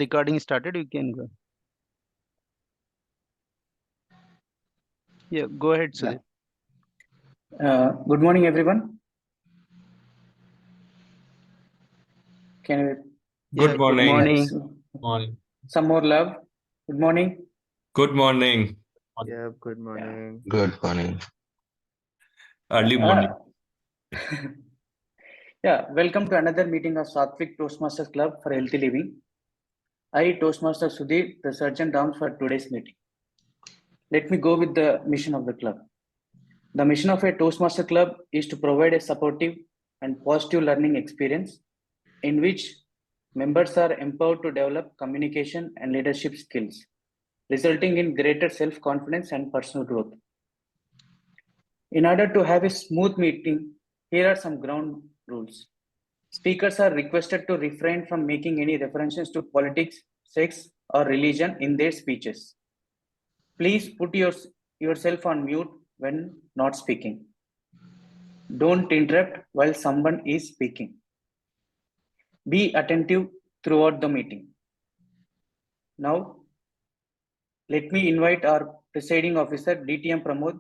recording started, you can go. Yeah, go ahead, Sudhir. Good morning, everyone. Can we Yeah, Good morning. have some more love? Good morning. Good morning. Yeah, good morning. Good morning. Early morning. Yeah, welcome to another meeting of Sattvic Toastmasters Club for Healthy Living. I, Toastmaster Sudhir, the Surgeon Downs for today's meeting. Let me go with the mission of the club. The mission of a Toastmaster Club is to provide a supportive and positive learning experience in which members are empowered to develop communication and leadership skills, resulting in greater self-confidence and personal growth. In order to have a smooth meeting, here are some ground rules. Speakers are requested to refrain from making any references to politics, sex, or religion in their speeches. Please put yourself on mute when not speaking. Don't interrupt while someone is speaking. Be attentive throughout the meeting. Now, let me invite our presiding officer, DTM Pramod,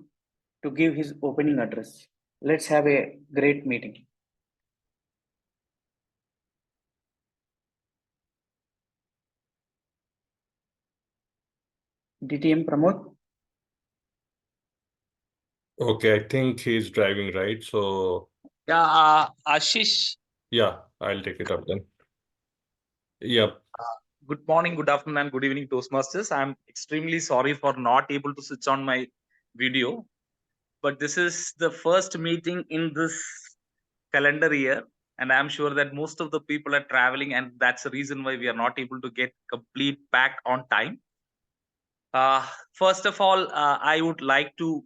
to give his opening address. Let's have a great meeting. DTM Pramod? Okay, I think he's driving, right? So, Yeah, Ashish. yeah, I'll take it up then. Yep. Good morning, good afternoon, and good evening, Toastmasters. I'm extremely sorry for not able to switch on my video, but this is the first meeting in this calendar year, and I'm sure that most of the people are traveling, and that's the reason why we are not able to get complete back on time. First of all, I would like to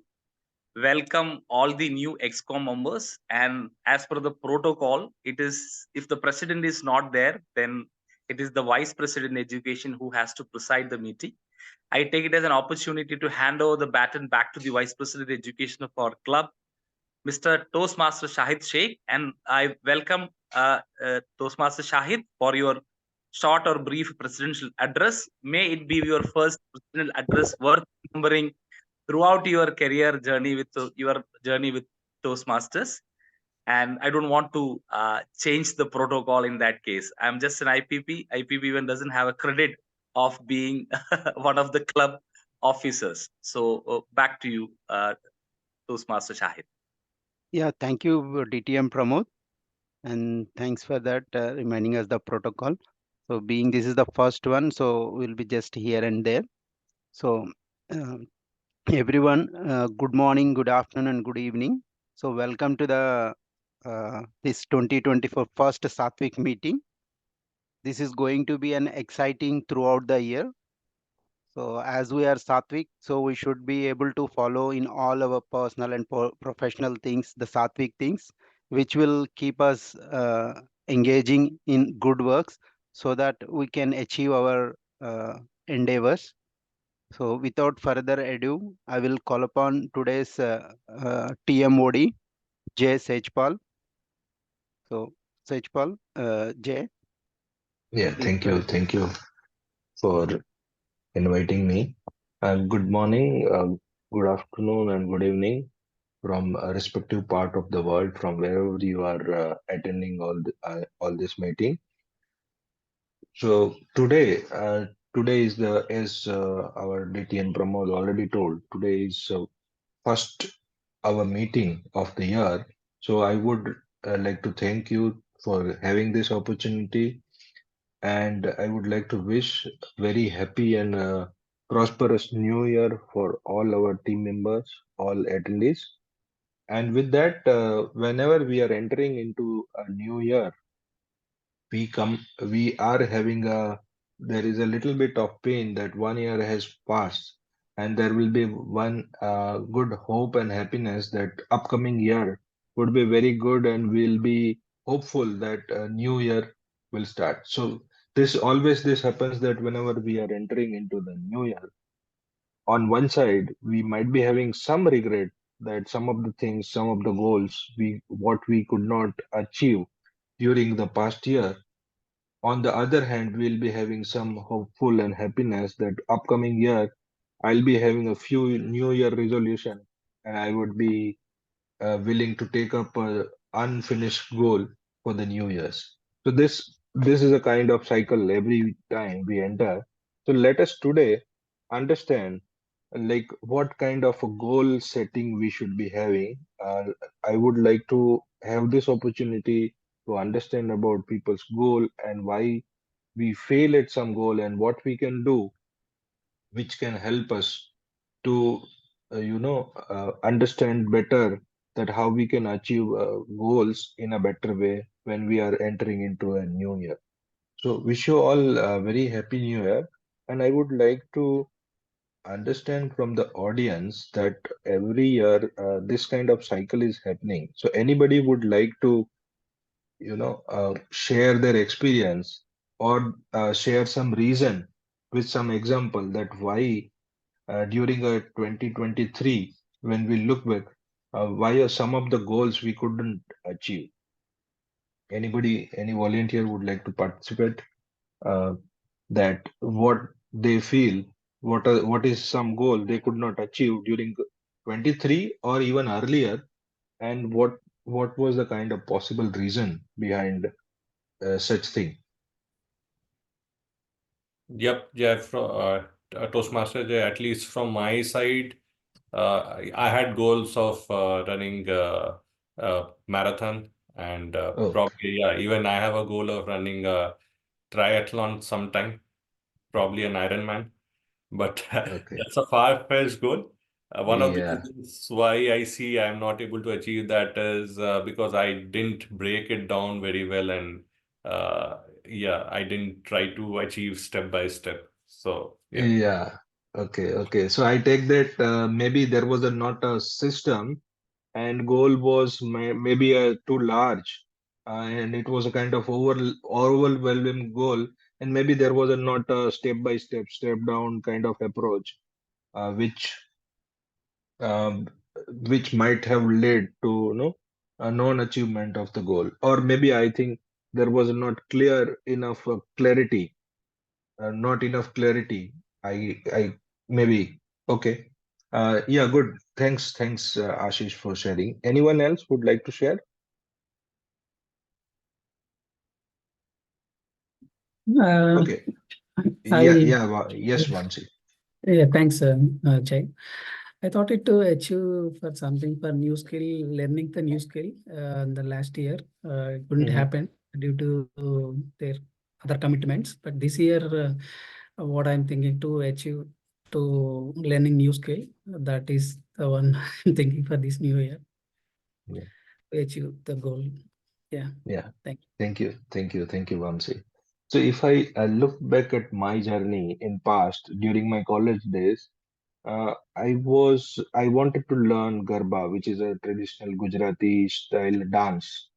welcome all the new ExCom members, and as per the protocol, it is if the president is not there, then it is the vice president education who has to preside the meeting. I take it as an opportunity to hand over the baton back to the vice president education of our club, Mr. Toastmaster Shahid Sheikh, and I welcome Toastmaster Shahid for your short or brief presidential address. May it be your first presidential address worth remembering throughout your career journey with your journey with Toastmasters. And I don't want to change the protocol in that case. I'm just an IPP. IPP even doesn't have a credit of being one of the club officers. So back to you, Toastmaster Shahid. Yeah, thank you, DTM Pramod. And thanks for that, reminding us the protocol. So being this is the first one, so we'll be just here and there. So everyone, good morning, good afternoon, and good evening. So welcome to the this 2024 first Sattvic meeting. This is going to be an exciting throughout the year. So as we are Sattvic, so we should be able to follow in all our personal and professional things, the Sattvic things, which will keep us engaging in good works so that we can achieve our endeavors. So without further ado, I will call upon today's TMoD Jay Sejpal. So Sejpal, Jay. Yeah, thank you. Thank you for inviting me. Good morning, good afternoon, and good evening from a respective part of the world, from wherever you are attending all this meeting. So today is the as our DTN Pramod already told. Today is first our meeting of the year. So I would like to thank you for having this opportunity, and I would like to wish very happy and prosperous new year for all our team members, all attendees. And with that, whenever we are entering into a new year, we are having there is a little bit of pain that one year has passed, and there will be one good hope and happiness that upcoming year would be very good, and we'll be hopeful that a new year will start. So this happens that whenever we are entering into the new year, on one side we might be having some regret that some of the things, some of the goals we could not achieve during the past year. on the other hand, we'll be having some hopeful and happiness that upcoming year I'll be having a few New Year resolution, and I would be willing to take up a unfinished goal for the New Year's. So this is a kind of cycle every time we enter. So let us today understand like what kind of a goal setting we should be having. I would like to have this opportunity to understand about people's goal and why we fail at some goal and what we can do which can help us to understand better that how we can achieve goals in a better way when we are entering into a new year. So wish you all a very happy new year, and I would like to understand from the audience that every year this kind of cycle is happening. So anybody would like to share their experience or share some reason with some example that why during 2023, when we look back, why are some of the goals we couldn't achieve? Anybody, any volunteer would like to participate? Uh, that what they feel, what is some goal they could not achieve during 23 or even earlier, and what was the kind of possible reason behind such thing? Yep, yeah, Toastmaster Jay, at least from my side, I had goals of running marathon and Okay, probably, yeah, even I have a goal of running a triathlon sometime, probably an Ironman. But okay, that's a far-fetched goal. One of the yeah. reasons why I see I'm not able to achieve that is because I didn't break it down very well, and yeah, I didn't try to achieve step by step. So yeah. Yeah. Okay. Okay. So I take that maybe there was a not a system and goal was maybe a too large and it was a kind of overwhelming goal and maybe there was a not a step by step, step down kind of approach um, which might have led to a non-achievement of the goal. Or maybe I think there was not clear enough clarity not enough clarity. I maybe okay. Yeah, good. Thanks, Ashish, for sharing. Anyone else would like to share? Uh, Okay. Yeah, I yeah. Yes, Vamsi. yeah, thanks, Jay. I thought it to achieve for something for new skill, learning the new skill. In the last year, it couldn't Hmm. happen due to their other commitments. But this year, what I'm thinking to achieve to learning new skill, that is the one I'm thinking for this new year Yeah, to achieve the goal. Yeah, yeah. thank Thank you, Vamsi. So if I look back at my journey in past during my college days, I wanted to learn Garba, which is a traditional Gujarati style dance.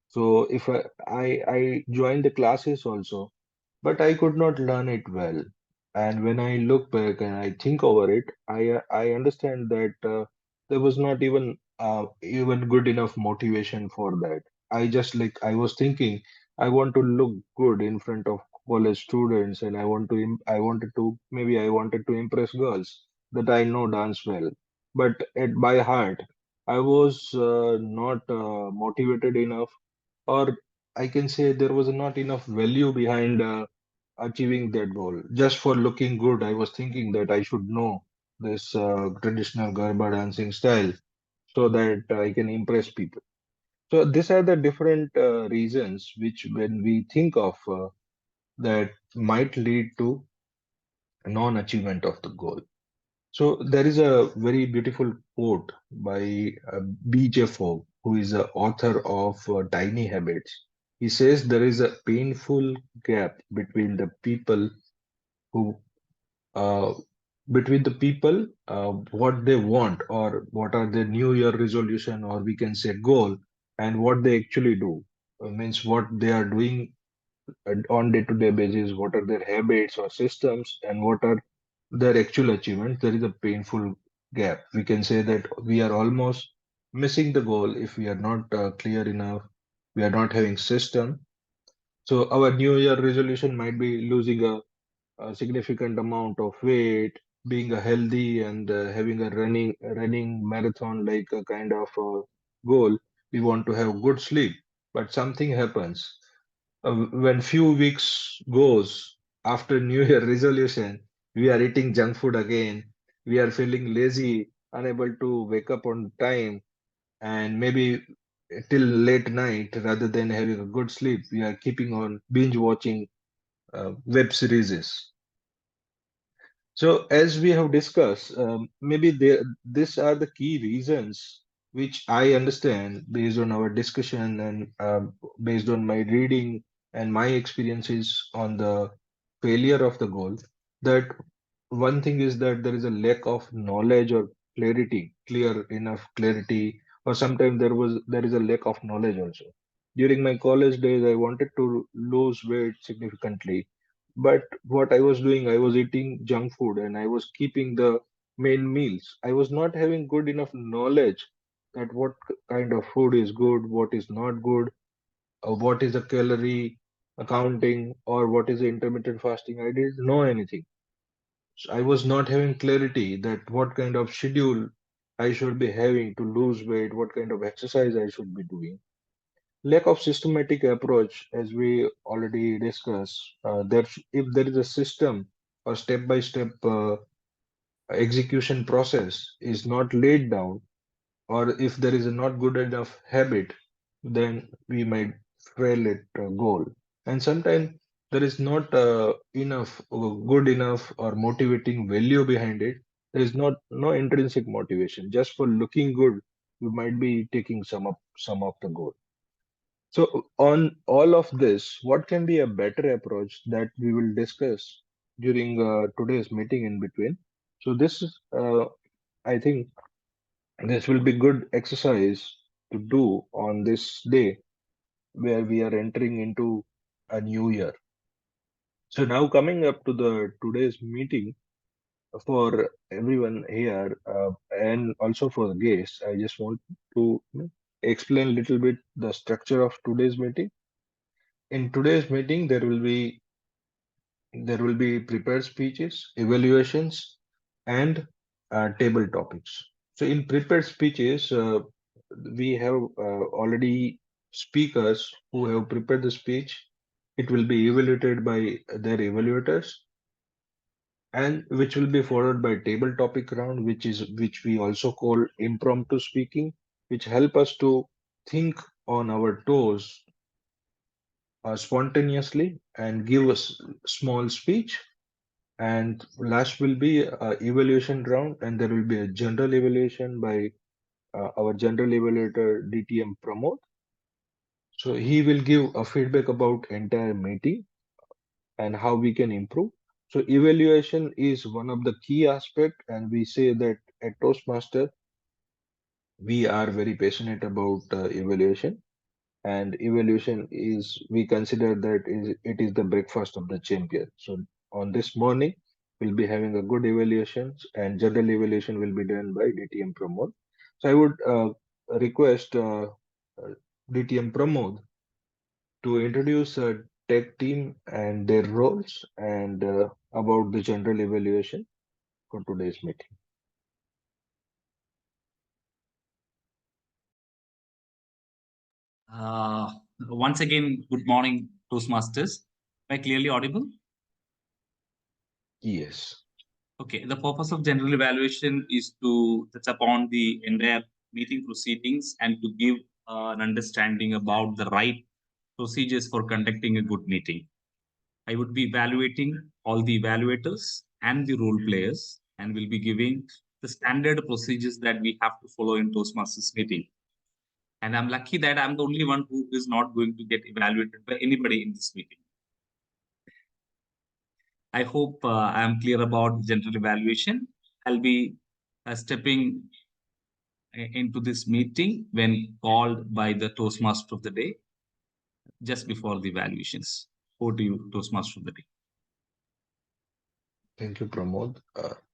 So if I joined the classes also, but I could not learn it well. And when I look back and I think over it, I understand that there was not even good enough motivation for that. I just like I was thinking I want to look good in front of college students, and I wanted to maybe I wanted to impress girls that I know dance well. But at by heart, I was not motivated enough, or I can say there was not enough value behind achieving that goal. Just for looking good, I was thinking that I should know this traditional Garba dancing style so that I can impress people. So these are the different reasons which, when we think of that, might lead to non-achievement of the goal. So there is a very beautiful quote by B.J. Fogg, who is the author of Tiny Habits. He says there is a painful gap who uh, between the people what they want or what are their New Year resolution or we can say goal and what they actually do. Means what they are doing on day-to-day basis, what are their habits or systems, and what are their actual achievements. There is a painful gap. We can say that we are almost missing the goal if we are not clear enough, we are not having system, So our New Year resolution might be losing a significant amount of weight, being a healthy and having a running marathon like a kind of goal. We want to have good sleep, but something happens. When few weeks goes after New Year resolution, we are eating junk food again. We are feeling lazy, unable to wake up on time, and maybe till late night rather than having a good sleep. We are keeping on binge watching web series. So, as we have discussed, maybe these are the key reasons which I understand based on our discussion and based on my reading and my experiences on the failure of the goal. That one thing is that there is a lack of knowledge or clarity, clear enough clarity, or sometimes there is a lack of knowledge also. During my college days, I wanted to lose weight significantly, but what I was doing, I was eating junk food and I was keeping the main meals. I was not having good enough knowledge that what kind of food is good, what is not good, what is a calorie accounting, or what is the intermittent fasting. I didn't know anything. So I was not having clarity that what kind of schedule I should be having to lose weight, what kind of exercise I should be doing. Lack of systematic approach, as we already discussed, if there is a system or step-by-step execution process is not laid down, or if there is a not good enough habit, then we might fail at a goal. And sometimes there is not enough good enough or motivating value behind it. There is not no intrinsic motivation. Just for looking good, you might be taking some of the goal. So, on all of this, what can be a better approach that we will discuss during today's meeting in between? So, this is, I think, this will be good exercise to do on this day where we are entering into a new year. So, now coming up to the today's meeting for everyone here and also for the guests, I just want to explain a little bit the structure of today's meeting. In today's meeting, there will be prepared speeches, evaluations, and table topics. So, in prepared speeches, we have already speakers who have prepared the speech. It will be evaluated by their evaluators, and which will be followed by table topic round, which we also call impromptu speaking, which help us to think on our toes spontaneously and give us small speech. And last will be evaluation round, and there will be a general evaluation by our general evaluator DTM Pramod. So he will give a feedback about entire meeting and how we can improve. So evaluation is one of the key aspect, and we say that at Toastmaster we are very passionate about evaluation. And evaluation is, we consider that is it is the breakfast of the champion. So on this morning we'll be having a good evaluations, and general evaluation will be done by DTM Pramod. So I would request DTM Pramod to introduce a tech team and their roles, and about the general evaluation for today's meeting. Once again, good morning, Toastmasters. Am I clearly audible? Yes. Okay, the purpose of general evaluation is to touch upon the entire meeting proceedings and to give an understanding about the right procedures for conducting a good meeting. I would be evaluating all the evaluators and the role players and will be giving the standard procedures that we have to follow in Toastmasters meeting. And I'm lucky that I'm the only one who is not going to get evaluated by anybody in this meeting. I hope I am clear about general evaluation. I'll be stepping into this meeting when called by the Toastmaster of the day, just before the evaluations. Over to you, Toastmaster of the day. Thank you, Pramod.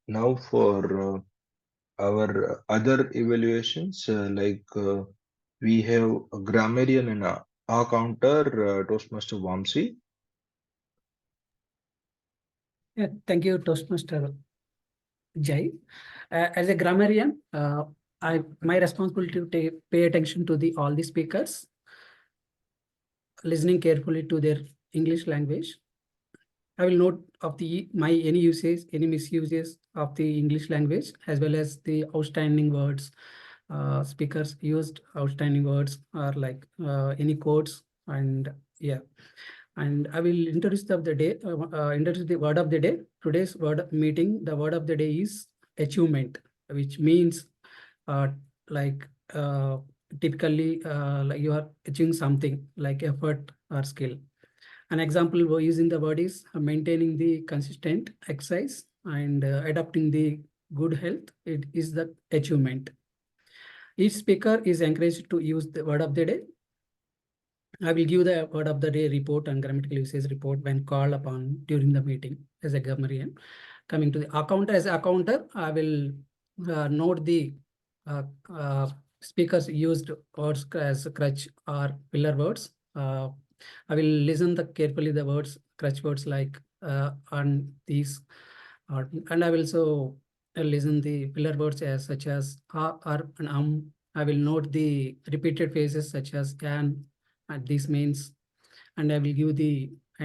Now for our other evaluations, we have a grammarian and Our counter, Toastmaster Vamsi. Yeah, thank you, Toastmaster Jay. As a grammarian, my responsibility to pay attention to all the speakers, listening carefully to their English language. I will note of any uses, any misuses of the English language, as well as the outstanding words. Speakers used outstanding words or like any quotes, and yeah. And I will introduce the day. Introduce the word of the day. Today's meeting. The word of the day is achievement, which means like typically like you are achieving something like effort or skill. An example we're using the word is maintaining the consistent exercise and adopting the good health. It is the achievement. Each speaker is encouraged to use the word of the day. I will give the word of the day report and grammatical usage report when called upon during the meeting as a grammarian. Coming to the accounter, as accounter, I will note the uh, uh, speakers used words as crutch or pillar words. I will listen carefully the words, crutch words like and these, and I will also listen the pillar words as such as or and. I will note the repeated phrases such as can, and this means, and I will give at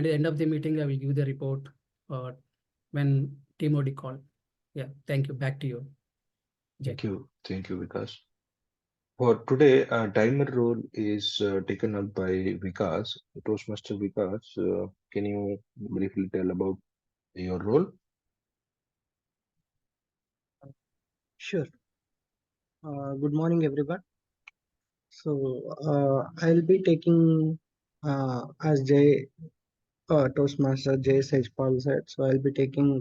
the end of the meeting, I will give the report when TMoD call. Yeah, thank you. Back to you, Jay. Thank you, Vikas. For today, timer role is taken up by Vikas, Toastmaster Vikas. Can you briefly tell about your role? Sure. Good morning, everyone. So I'll be taking, as Jay, Toastmaster Jay Paul said, so I'll be taking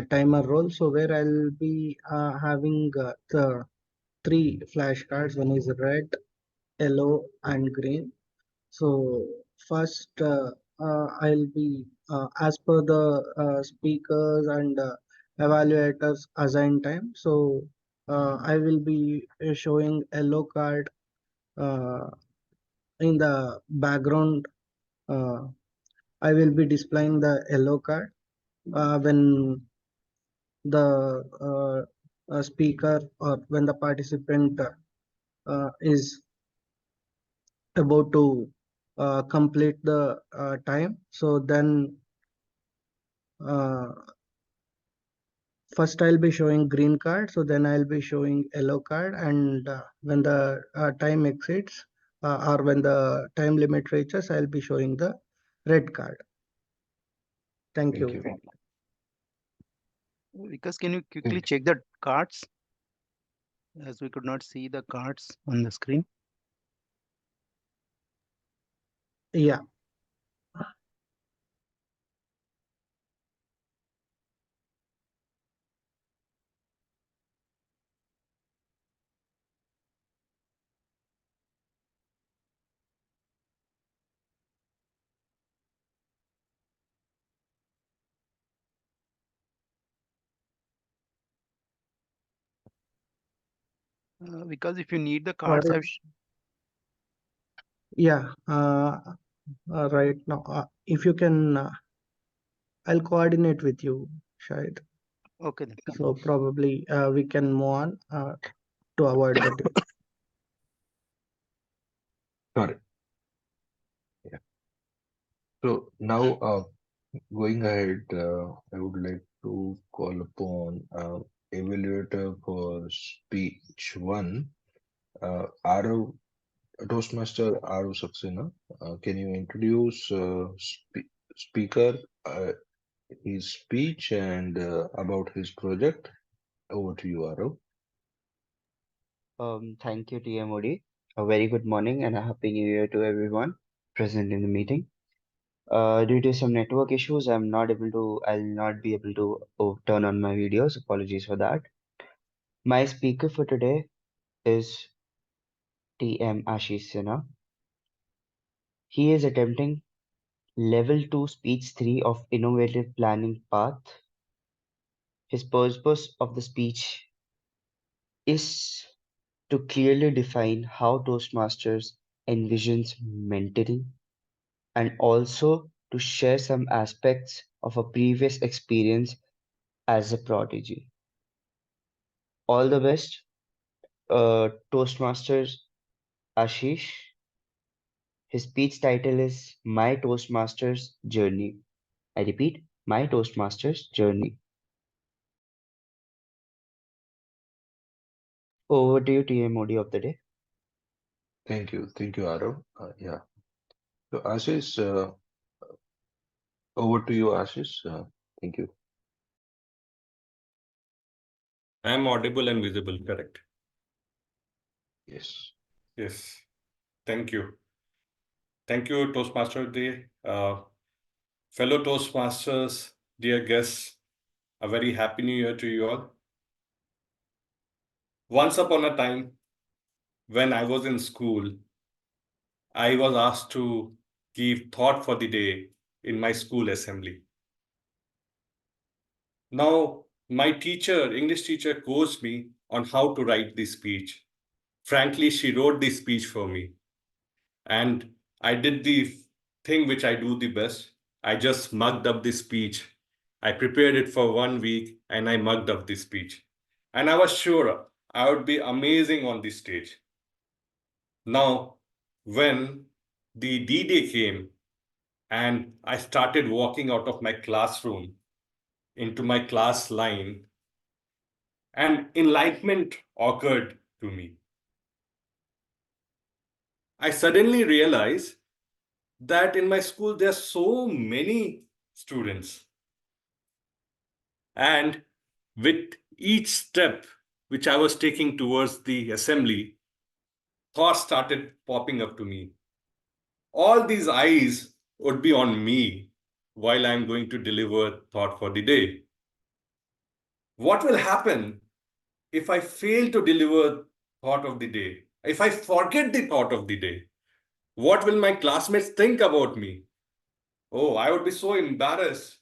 timer role. So where I'll be having the 3 flashcards. One is red, yellow, and green. So first, I'll be as per the speakers and evaluators assigned time. So I will be showing yellow card uh, in the background. Uh, I will be displaying the yellow card when the speaker or when the participant is about to complete the time. So then uh, first I'll be showing green card, so then I'll be showing yellow card, and when the time exceeds or when the time limit reaches, I'll be showing the red card. Thank you. Vikas, can you quickly check the cards, as we could not see the cards on the screen? Yeah. Because if you need the cards, Sorry. Yeah. Right now, if you can, I'll coordinate with you, Shahid. Okay then. So probably we can move on to avoid the delay. Got it. Yeah. So now, going ahead, I would like to call upon evaluator for speech 1, Arav, Toastmaster Arav Saxena. Can you introduce speaker, his speech, and about his project? Over to you, Arav. Thank you, TMoD. A very good morning and a happy new year to everyone present in the meeting. Due to some network issues, I'll not be able to turn on my videos. Apologies for that. My speaker for today is TM Ashish Sinha. He is attempting level 2 speech 3 of innovative planning path. His purpose of the speech is to clearly define how Toastmasters envisions mentoring, and also to share some aspects of a previous experience as a prodigy. All the best, Toastmasters Ashish. His speech title is My Toastmasters Journey. I repeat, My Toastmasters Journey. Over to you, TMoD of the day. Thank you, Arav. Yeah. So Ashish, over to you, Ashish. Thank you. I am audible and visible, correct? Yes. Yes. Thank you. Thank you, Toastmaster Day. Fellow Toastmasters, dear guests, a very happy new year to you all. Once upon a time, when I was in school, I was asked to give thought for the day in my school assembly. Now, my teacher, English teacher, coached me on how to write the speech. Frankly, she wrote the speech for me. And I did the thing which I do the best. I just mugged up the speech. I prepared it for 1 week and I mugged up the speech. And I was sure I would be amazing on the stage. Now, when the D-Day came and I started walking out of my classroom into my class line, and enlightenment occurred to me. I suddenly realized that in my school there are so many students, and with each step which I was taking towards the assembly, thoughts started popping up to me. All these eyes would be on me while I'm going to deliver thought for the day. What will happen if I fail to deliver thought of the day? If I forget the thought of the day, what will my classmates think about me? Oh, I would be so embarrassed.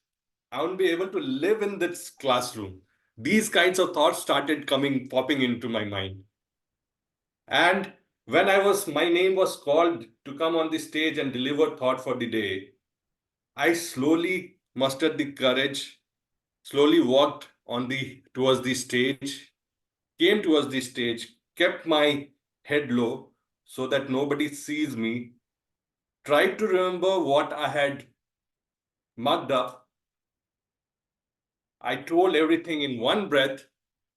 I wouldn't be able to live in this classroom. These kinds of thoughts started popping into my mind. And when my name was called to come on the stage and deliver thought for the day, I slowly mustered the courage, slowly walked towards the stage, came towards the stage, kept my head low so that nobody sees me, tried to remember what I had mugged up. I told everything in one breath,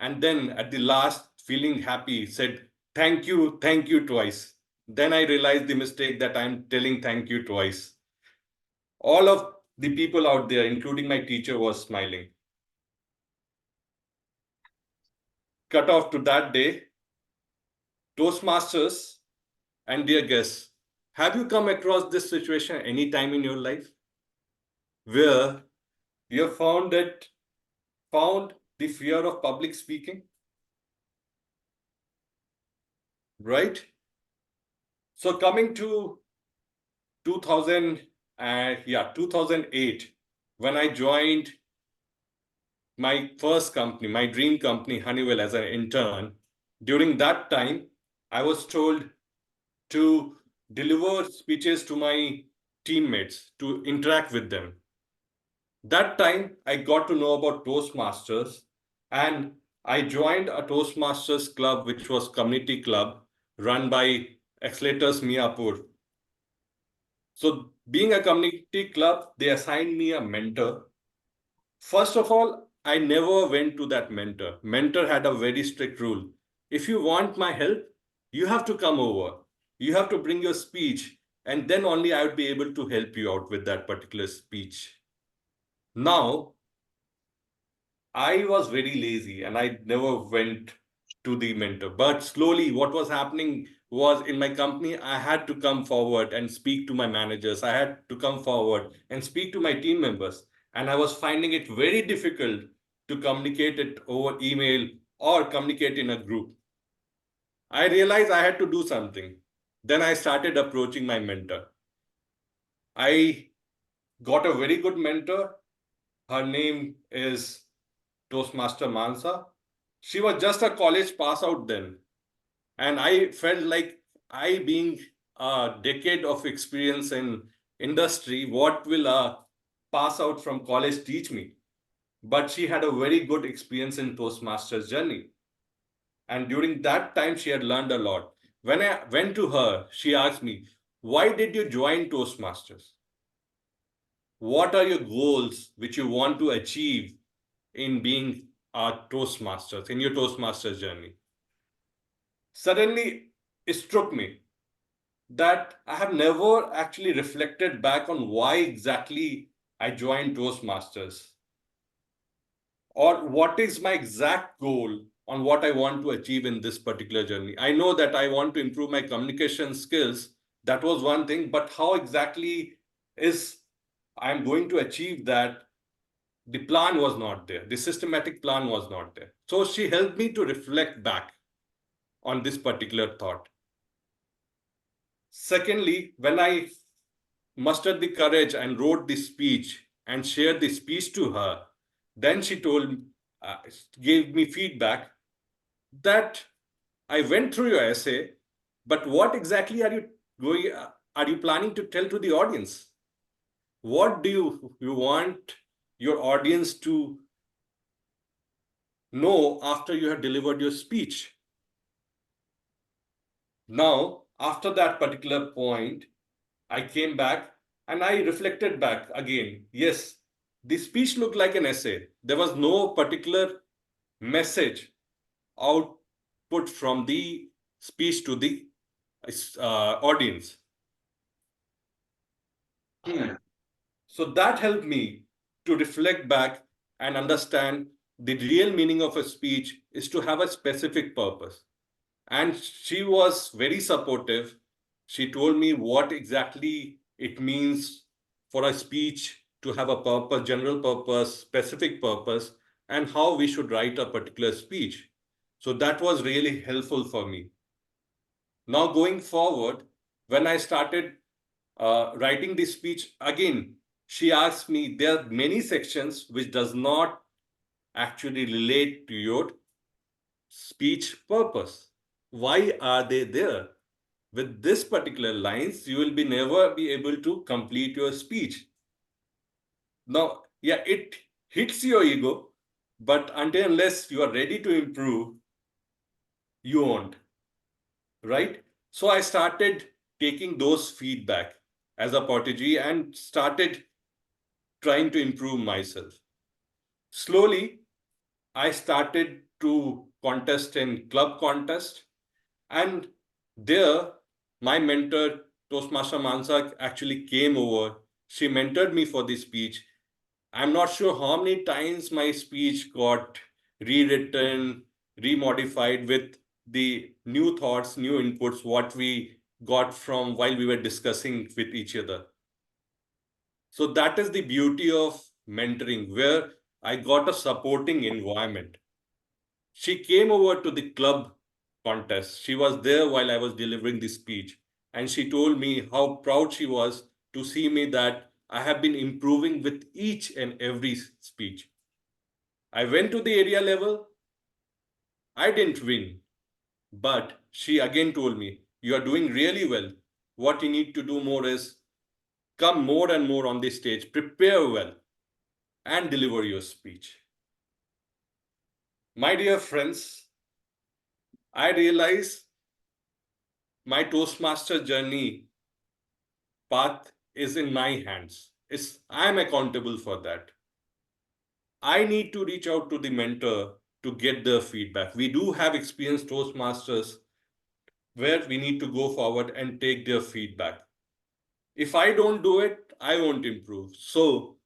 and then at the last, feeling happy, said, thank you twice. Then I realized the mistake that I'm telling thank you twice. All of the people out there, including my teacher, was smiling. Cut off to that day, Toastmasters and dear guests, have you come across this situation any time in your life where you have found the fear of public speaking? Right? So coming to 2008, when I joined my first company, my dream company, Honeywell, as an intern, during that time, I was told to deliver speeches to my teammates, to interact with them. That time, I got to know about Toastmasters, and I joined a Toastmasters club, which was community club run by Accelerators Miapur. So being a community club, they assigned me a mentor. First of all, I never went to that mentor. Mentor had a very strict rule. If you want my help, you have to come over. You have to bring your speech, and then only I would be able to help you out with that particular speech. Now, I was very lazy and I never went to the mentor. But slowly, what was happening was in my company, I had to come forward and speak to my managers. I had to come forward and speak to my team members. And I was finding it very difficult to communicate it over email or communicate in a group. I realized I had to do something. Then I started approaching my mentor. I got a very good mentor. Her name is Toastmaster Mansa. She was just a college pass out then. And I felt like I being a decade of experience in industry, what will a pass out from college teach me? But she had a very good experience in Toastmasters journey. And during that time, she had learned a lot. When I went to her, she asked me, why did you join Toastmasters? What are your goals which you want to achieve in being a Toastmasters, in your Toastmasters journey? Suddenly, it struck me that I have never actually reflected back on why exactly I joined Toastmasters, or what is my exact goal on what I want to achieve in this particular journey. I know that I want to improve my communication skills. That was one thing, but how exactly is I'm going to achieve that? The plan was not there. The systematic plan was not there. So she helped me to reflect back on this particular thought. Secondly, when I mustered the courage and wrote the speech and shared the speech to her, then she uh, gave me feedback that I went through your essay, but what exactly are you planning to tell to the audience? What do you want your audience to know after you have delivered your speech? Now, after that particular point, I came back and I reflected back again. Yes, the speech looked like an essay. There was no particular message output from the speech to the audience. So that helped me to reflect back and understand the real meaning of a speech is to have a specific purpose. And she was very supportive. She told me what exactly it means for a speech to have a purpose, general purpose, specific purpose, and how we should write a particular speech. So that was really helpful for me. Now going forward, when I started writing this speech, again, she asked me, there are many sections which does not actually relate to your speech purpose. Why are they there? With this particular lines, you will be never be able to complete your speech. Now, yeah, it hits your ego, but until unless you are ready to improve, you won't, right? So I started taking those feedback as a protege and started trying to improve myself. Slowly, I started to contest in club contest, and there my mentor Toastmaster Mansa actually came over. She mentored me for the speech. I'm not sure how many times my speech got rewritten, remodified with the new thoughts, new inputs, what we got from while we were discussing with each other. So that is the beauty of mentoring, where I got a supporting environment. She came over to the club contest. She was there while I was delivering the speech. And she told me how proud she was to see me that I have been improving with each and every speech. I went to the area level. I didn't win. But she again told me, you are doing really well. What you need to do more is come more and more on the stage, prepare well, and deliver your speech. My dear friends, I realize my Toastmaster journey path is in my hands. I'm accountable for that. I need to reach out to the mentor to get their feedback. We do have experienced Toastmasters where we need to go forward and take their feedback. If I don't do it, I won't improve. So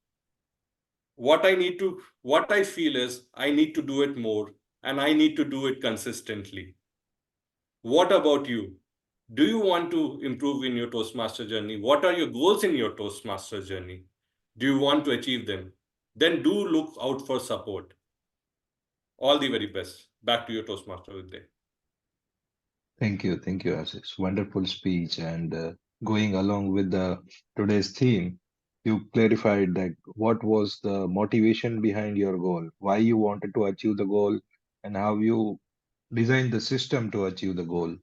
what I feel is I need to do it more and I need to do it consistently. What about you? Do you want to improve in your Toastmaster journey? What are your goals in your Toastmaster journey? Do you want to achieve them? Then do look out for support. All the very best. Back to your Toastmaster Uday. Thank you, Ashish. Wonderful speech. And going along with the today's theme, you clarified that what was the motivation behind your goal, why you wanted to achieve the goal, and how you designed the system to achieve the goal.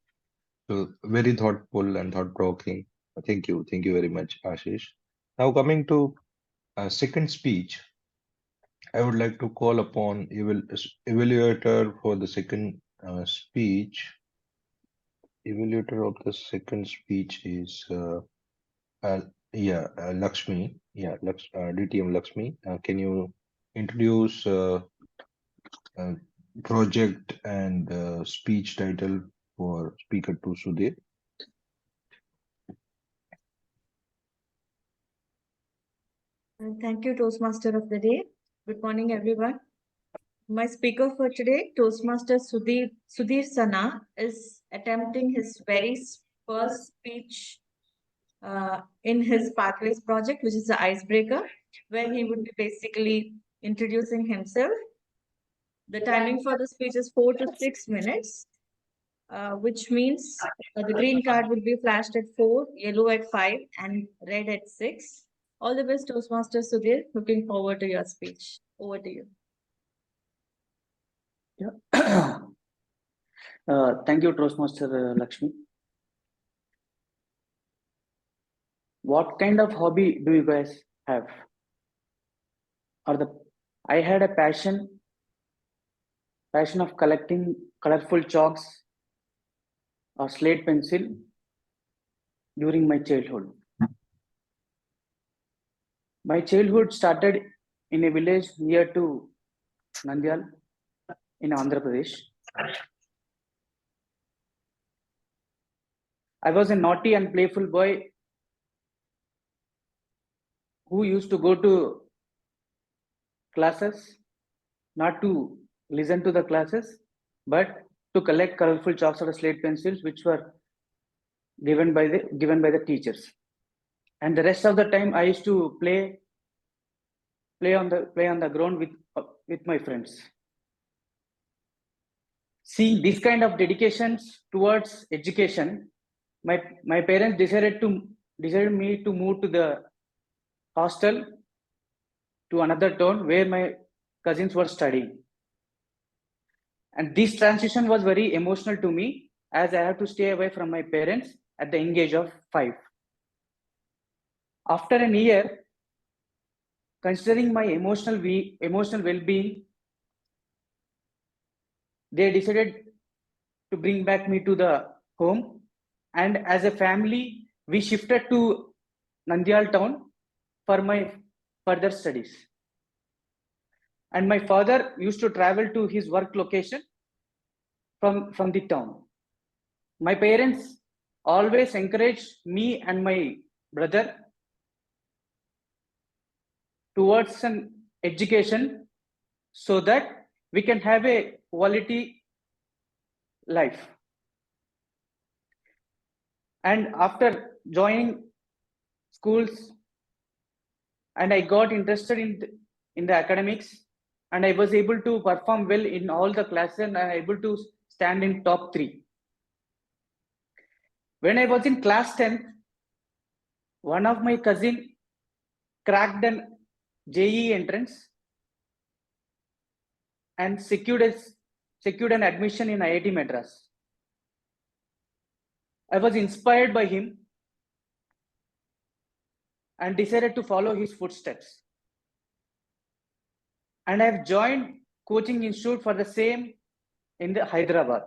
So very thoughtful and thought-provoking. Thank you. Thank you very much, Ashish. Now coming to second speech, I would like to call upon evaluator for the second speech. Evaluator of the second speech is Lakshmi. Yeah, DTM Lakshmi. Can you introduce project and speech title for speaker to Sudhir? Thank you, Toastmaster of the day. Good morning, everyone. My speaker for today, Toastmaster Sudhir Sana, is attempting his very first speech in his Pathways project, which is the icebreaker, where he would be basically introducing himself. The timing for the speech is 4 to 6 minutes, which means the green card will be flashed at 4, yellow at 5, and red at 6. All the best, Toastmaster Sudhir. Looking forward to your speech. Over to you. Yeah. Thank you, Toastmaster Lakshmi. What kind of hobby do you guys have? I had a passion of collecting colorful chalks or slate pencil during my childhood. My childhood started in a village near to Nandyal in Andhra Pradesh. I was a naughty and playful boy who used to go to classes, not to listen to the classes, but to collect colorful chalks or slate pencils, which were given by the teachers. And the rest of the time, I used to play on the ground with my friends. Seeing this kind of dedications towards education, my parents decided me to move to the hostel to another town where my cousins were studying. And this transition was very emotional to me, as I have to stay away from my parents at the young age of 5. After a year, considering my emotional well-being, they decided to bring back me to the home, and as a family, we shifted to Nandyal town for my further studies. And my father used to travel to his work location from the town. My parents always encouraged me and my brother towards an education so that we can have a quality life. And after joining schools, and I got interested in the academics, and I was able to perform well in all the classes, and I was able to stand in top 3. When I was in class 10th, one of my cousin cracked an JEE entrance and secured an admission in IIT Madras. I was inspired by him and decided to follow his footsteps. And I have joined coaching institute for the same in the Hyderabad.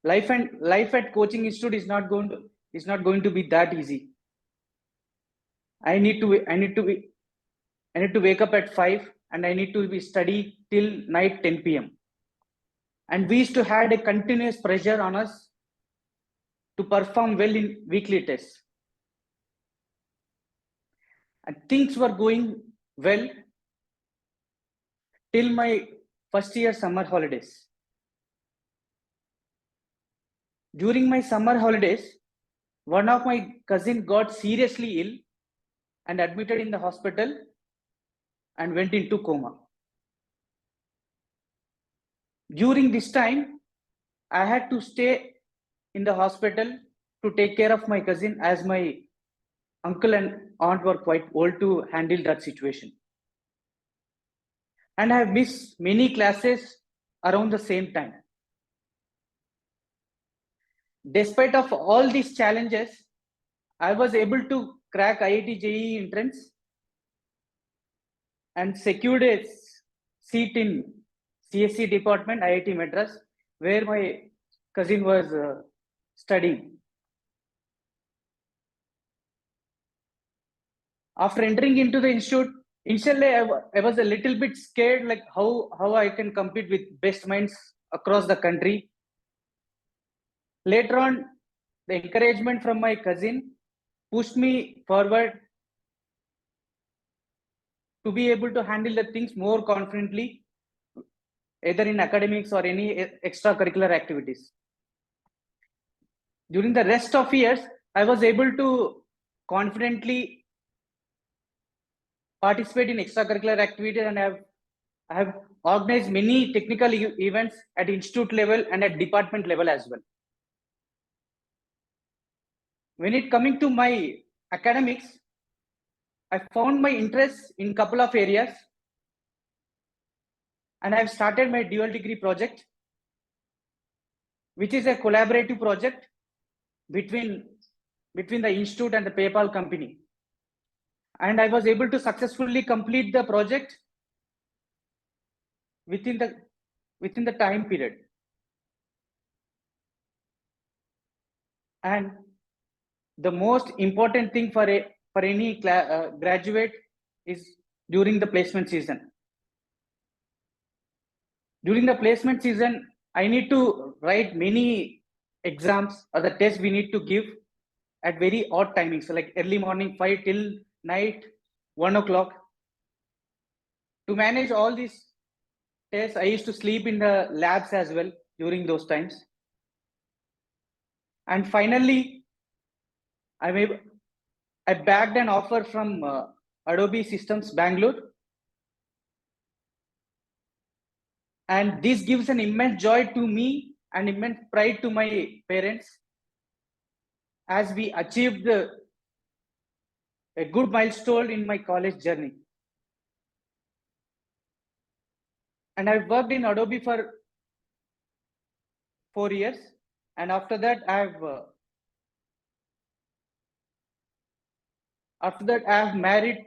Life at coaching institute is not going to be that easy. I need to wake up at 5 and I need to be study till night 10 p.m. And we used to had a continuous pressure on us to perform well in weekly tests. And things were going well till my first year summer holidays. During my summer holidays, one of my cousins got seriously ill and admitted in the hospital and went into coma. During this time, I had to stay in the hospital to take care of my cousin, as my uncle and aunt were quite old to handle that situation. And I have missed many classes around the same time. despite of all these challenges, I was able to crack IIT JEE entrance and secured a seat in CSC department, IIT Madras, where my cousin was studying. After entering into the institute, initially I was a little bit scared, like how I can compete with best minds across the country. Later on, the encouragement from my cousin pushed me forward to be able to handle the things more confidently, either in academics or any extracurricular activities. During the rest of years, I was able to confidently participate in extracurricular activities, and I have organized many technical events at institute level and at department level as well. When it coming to my academics, I found my interest in couple of areas, and I have started my dual degree project, which is a collaborative project between the institute and the PayPal company. And I was able to successfully complete the project within the time period. And the most important thing for any graduate is during the placement season. During the placement season, I need to write many exams or the tests we need to give at very odd timings, so like early morning 5 till night 1 o'clock. To manage all these tests, I used to sleep in the labs as well during those times. And finally, I bagged an offer from Adobe Systems Bangalore. And this gives an immense joy to me and immense pride to my parents, as we achieved a good milestone in my college journey. And I worked in Adobe for 4 years. And after that, I have married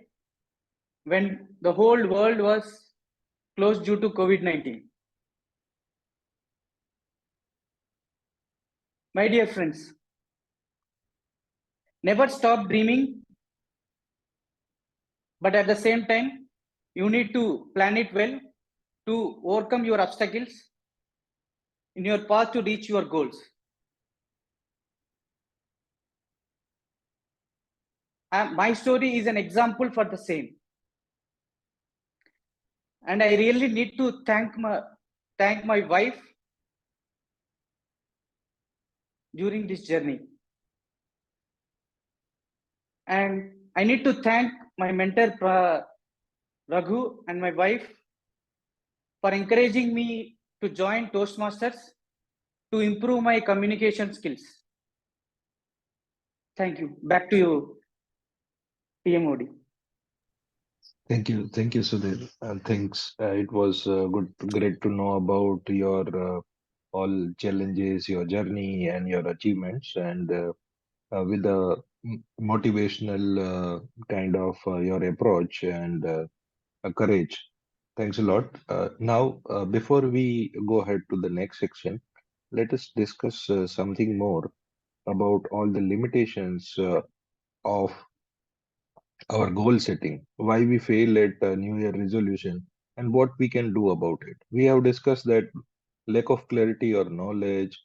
when the whole world was closed due to COVID-19. My dear friends, never stop dreaming, but at the same time, you need to plan it well to overcome your obstacles in your path to reach your goals. And my story is an example for the same. And I really need to thank my wife during this journey. And I need to thank my mentor, Raghu, and my wife for encouraging me to join Toastmasters to improve my communication skills. Thank you. Back to you, TMoD. Thank you, Sudhir. Thanks. It was great to know about your all challenges, your journey, and your achievements, and with the motivational kind of your approach and courage. Thanks a lot. Now, before we go ahead to the next section, let us discuss something more about all the limitations of our goal setting, why we fail at New Year resolution, and what we can do about it. We have discussed that lack of clarity or knowledge,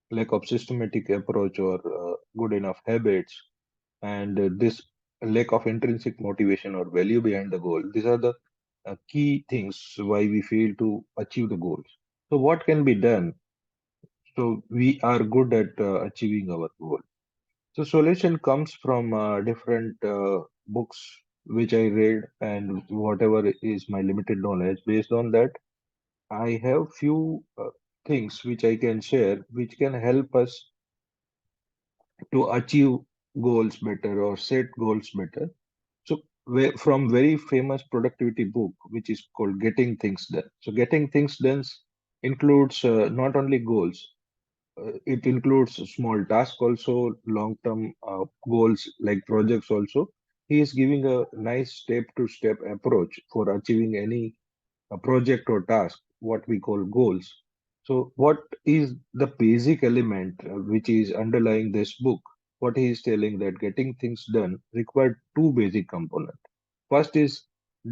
lack of systematic approach or good enough habits, and this lack of intrinsic motivation or value behind the goal. These are the key things why we fail to achieve the goals. So, what can be done so we are good at achieving our goal? So solution comes from different books which I read and whatever is my limited knowledge. Based on that, I have few things which I can share, which can help us to achieve goals better or set goals better. So from very famous productivity book, which is called Getting Things Done. So Getting Things Done includes not only goals, it includes small tasks also, long-term goals like projects also. He is giving a nice step-to-step approach for achieving any project or task, what we call goals. So, what is the basic element which is underlying this book? What he is telling that getting things done required two basic components. First is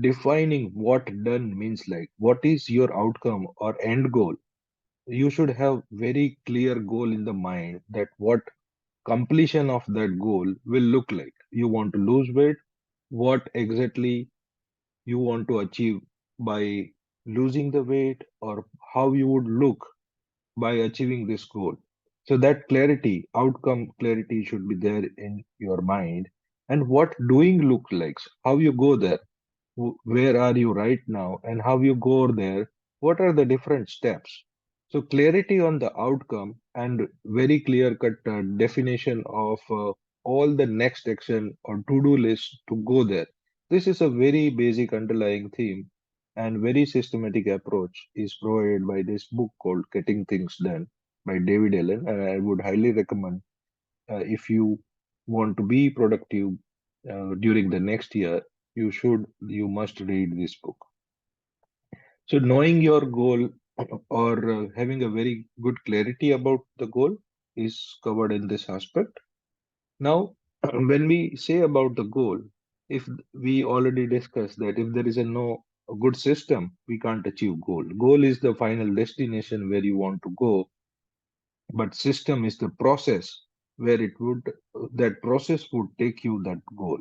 defining what done means like. What is your outcome or end goal? You should have very clear goal in the mind that what completion of that goal will look like. You want to lose weight, what exactly you want to achieve by losing the weight, or how you would look by achieving this goal. So that clarity, outcome clarity should be there in your mind. And what doing look like, how you go there, where are you right now, and how you go there, what are the different steps. So clarity on the outcome and very clear cut definition of all the next action or to-do list to go there. This is a very basic underlying theme and very systematic approach is provided by this book called Getting Things Done by David Allen, and I would highly recommend if you want to be productive during the next year, you must read this book. So knowing your goal or having a very good clarity about the goal is covered in this aspect. Now, when we say about the goal, if we already discussed that if there is a good system, we can't achieve goal. Goal is the final destination where you want to go, but system is the process where that process would take you that goal.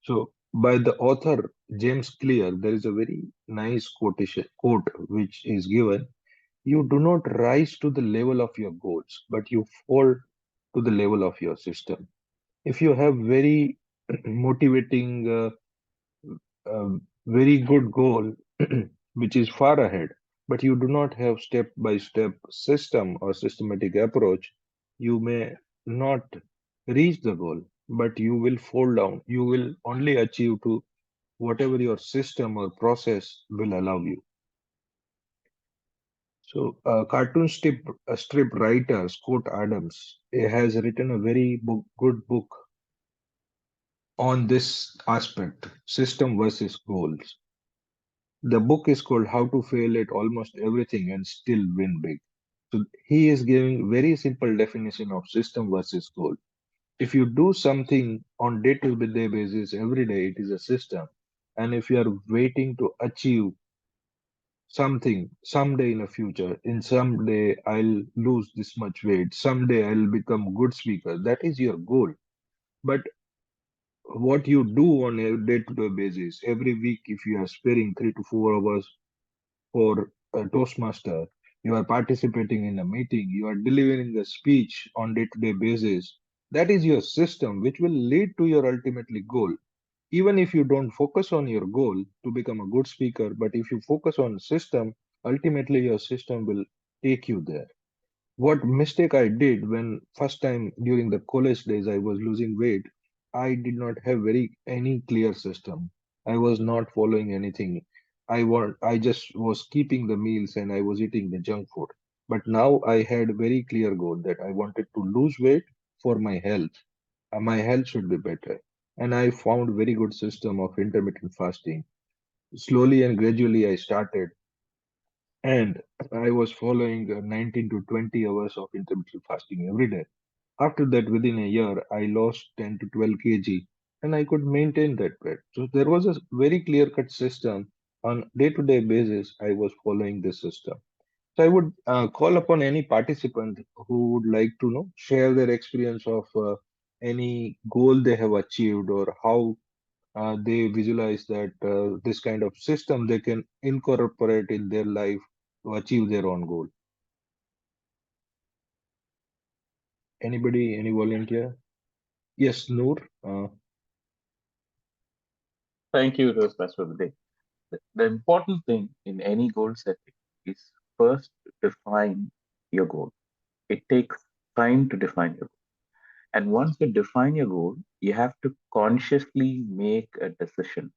So by the author James Clear, there is a very nice quote which is given: you do not rise to the level of your goals, but you fall to the level of your system. If you have very motivating very good goal which is far ahead, but you do not have step by step system or systematic approach, you may not reach the goal, but you will fall down. You will only achieve to whatever your system or process will allow you. So, cartoon strip writer Scott Adams has written a very good book on this aspect, system versus goals. The book is called How to Fail at Almost Everything and Still Win Big. So he is giving very simple definition of system versus goal. If you do something on day-to-day basis every day, it is a system. And if you are waiting to achieve something someday in the future, in someday I'll lose this much weight, someday I'll become good speaker, that is your goal. But what you do on a day-to-day basis, every week, if you are sparing 3 to 4 hours for a Toastmaster, you are participating in a meeting, you are delivering a speech on day-to-day basis, that is your system which will lead to your ultimately goal. Even if you don't focus on your goal to become a good speaker, but if you focus on system, ultimately your system will take you there. What mistake I did when first time during the college days I was losing weight, I did not have very any clear system. I was not following anything. I just was keeping the meals and I was eating the junk food. But now I had very clear goal that I wanted to lose weight for my health. My health should be better. And I found very good system of intermittent fasting. Slowly and gradually I started, and I was following 19 to 20 hours of intermittent fasting every day. After that, within a year, I lost 10 to 12 kg and I could maintain that weight. So there was a very clear cut system on day-to-day basis. I was following this system. So I would call upon any participant who would like to know, share their experience of any goal they have achieved or how they visualize that this kind of system they can incorporate in their life to achieve their own goal. Anybody, any volunteer? Yes, Noor. Thank you, Toastmaster of the day. The important thing in any goal setting is first define your goal. It takes time to define your goal. And once you define your goal, you have to consciously make a decision.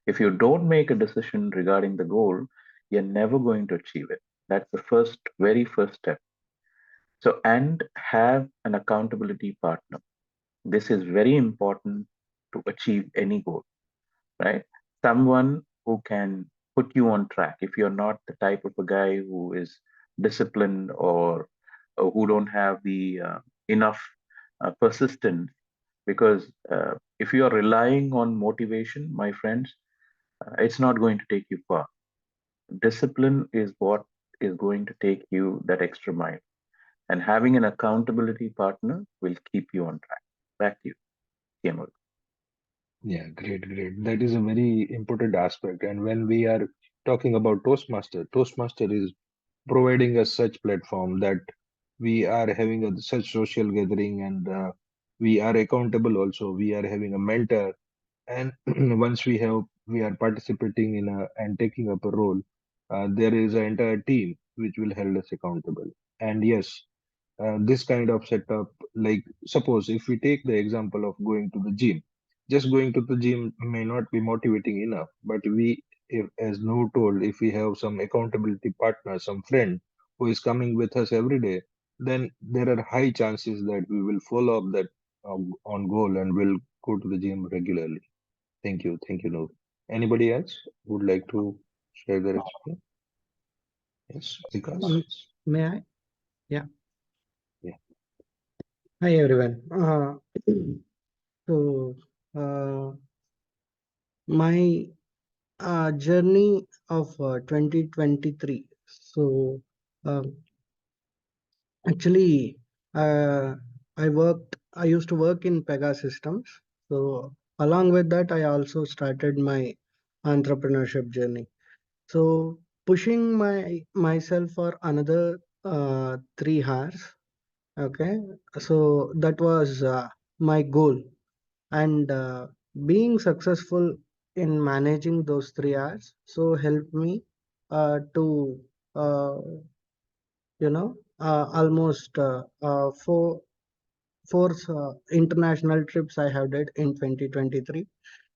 If you don't make a decision regarding the goal, you're never going to achieve it. That's the very first step. So, and have an accountability partner. This is very important to achieve any goal, right? Someone who can put you on track. If you're not the type of a guy who is disciplined or who don't have the enough persistence, because if you are relying on motivation, my friends, it's not going to take you far. Discipline is what is going to take you that extra mile, and having an accountability partner will keep you on track. Back to you, TMoD. Yeah, great. That is a very important aspect. And when we are talking about Toastmaster is providing us such platform that we are having such social gathering, and we are accountable also. We are having a mentor, and once we are participating in and taking up a role, there is an entire team which will hold us accountable. And yes, this kind of setup, like suppose if we take the example of going to the gym, just going to the gym may not be motivating enough, but if, as Noor told, if we have some accountability partner, some friend who is coming with us every day, then there are high chances that we will follow up that on goal and will go to the gym regularly. Thank you, Noor. Anybody else would like to share their experience? Yes, because May I? Yeah. yeah. Hi, everyone. So, my journey of 2023. So, actually, I used to work in Pega Systems. So, along with that, I also started my entrepreneurship journey. So, pushing myself for another 3 hours. Okay. So, that was my goal. And being successful in managing those 3 hours so helped me to uh, almost four international trips I have did in 2023,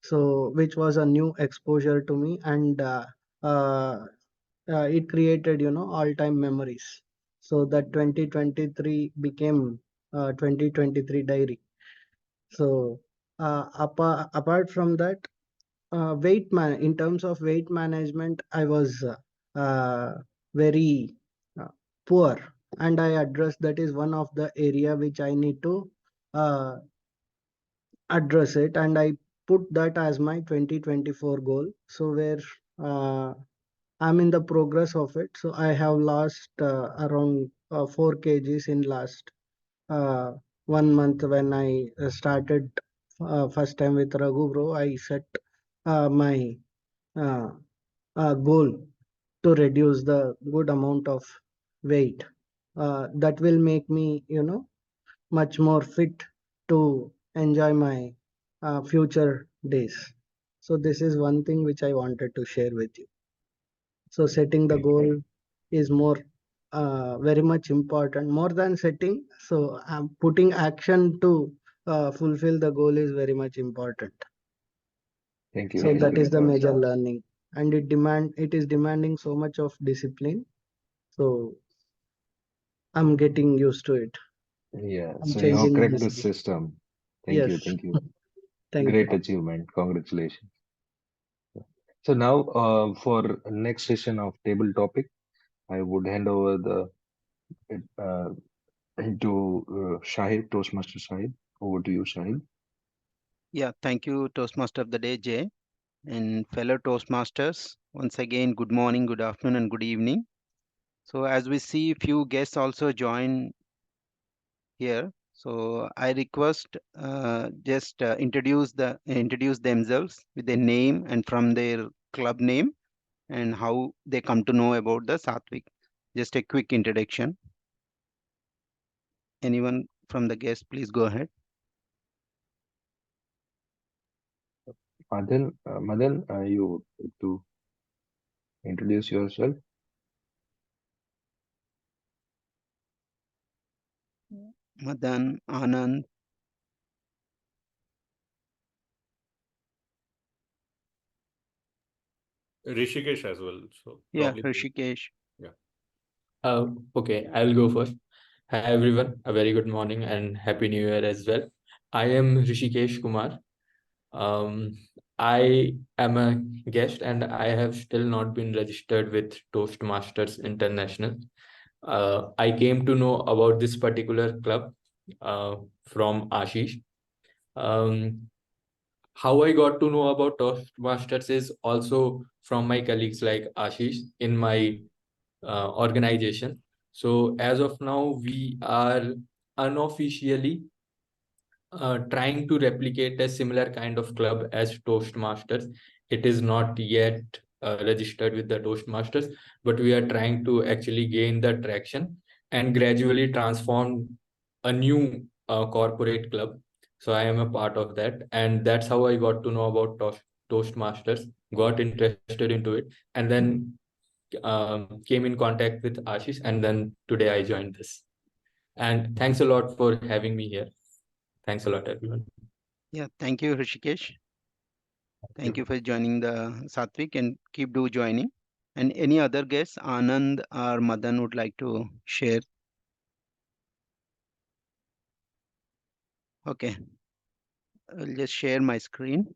so which was a new exposure to me, and it created all-time memories. So that 2023 became 2023 diary. So apart from that, in terms of weight management, I was very uh, poor, and I addressed that is one of the area which I need to uh, address it, and I put that as my 2024 goal. So where uh, I'm in the progress of it. So I have lost around 4 kgs in last uh, 1 month. When I started first time with Raghu bro, I set my uh, goal to reduce the good amount of weight. That will make me, much more fit to enjoy my future days. So this is one thing which I wanted to share with you. So setting the goal is more very much important, more than setting. So putting action to fulfill the goal is very much important. Thank you. So Thank that you, is the Vikas. major learning, and it is demanding so much of discipline. So I'm getting used to it. Yeah, I'm so you have changing my cracked the schedule. system. Yes. Thank you. Thank Great you. achievement. Congratulations. So now, for next session of table topic, I would hand over the uh, to Shahid, Toastmaster Shahid. Over to you, Shahid. Yeah, thank you, Toastmaster of the Day, Jay. And fellow Toastmasters, once again, good morning, good afternoon, and good evening. So as we see, few guests also join here. So I request just introduce themselves with their name and from their club name and how they come to know about the Sattvic. Just a quick introduction. Anyone from the guests, please go ahead. Madan, you would like to introduce yourself? Madan, Anand. Rishikesh as well. So Yeah, probably. Rishikesh. Yeah. Okay, I'll go first. Hi everyone, a very good morning and happy new year as well. I am Rishikesh Kumar. I am a guest and I have still not been registered with Toastmasters International. I came to know about this particular club from Ashish. How I got to know about Toastmasters is also from my colleagues like Ashish in my organization. So as of now, we are unofficially trying to replicate a similar kind of club as Toastmasters. It is not yet registered with the Toastmasters, but we are trying to actually gain the traction and gradually transform a new corporate club. So I am a part of that, and that's how I got to know about Toastmasters, got interested into it, and then came in contact with Ashish, and then today I joined this. And thanks a lot for having me here. Thanks a lot, everyone. Yeah, thank you, Rishikesh. Thank you for joining the Sattvic and keep do joining. And any other guests, Anand or Madan would like to share? Okay, I'll just share my screen.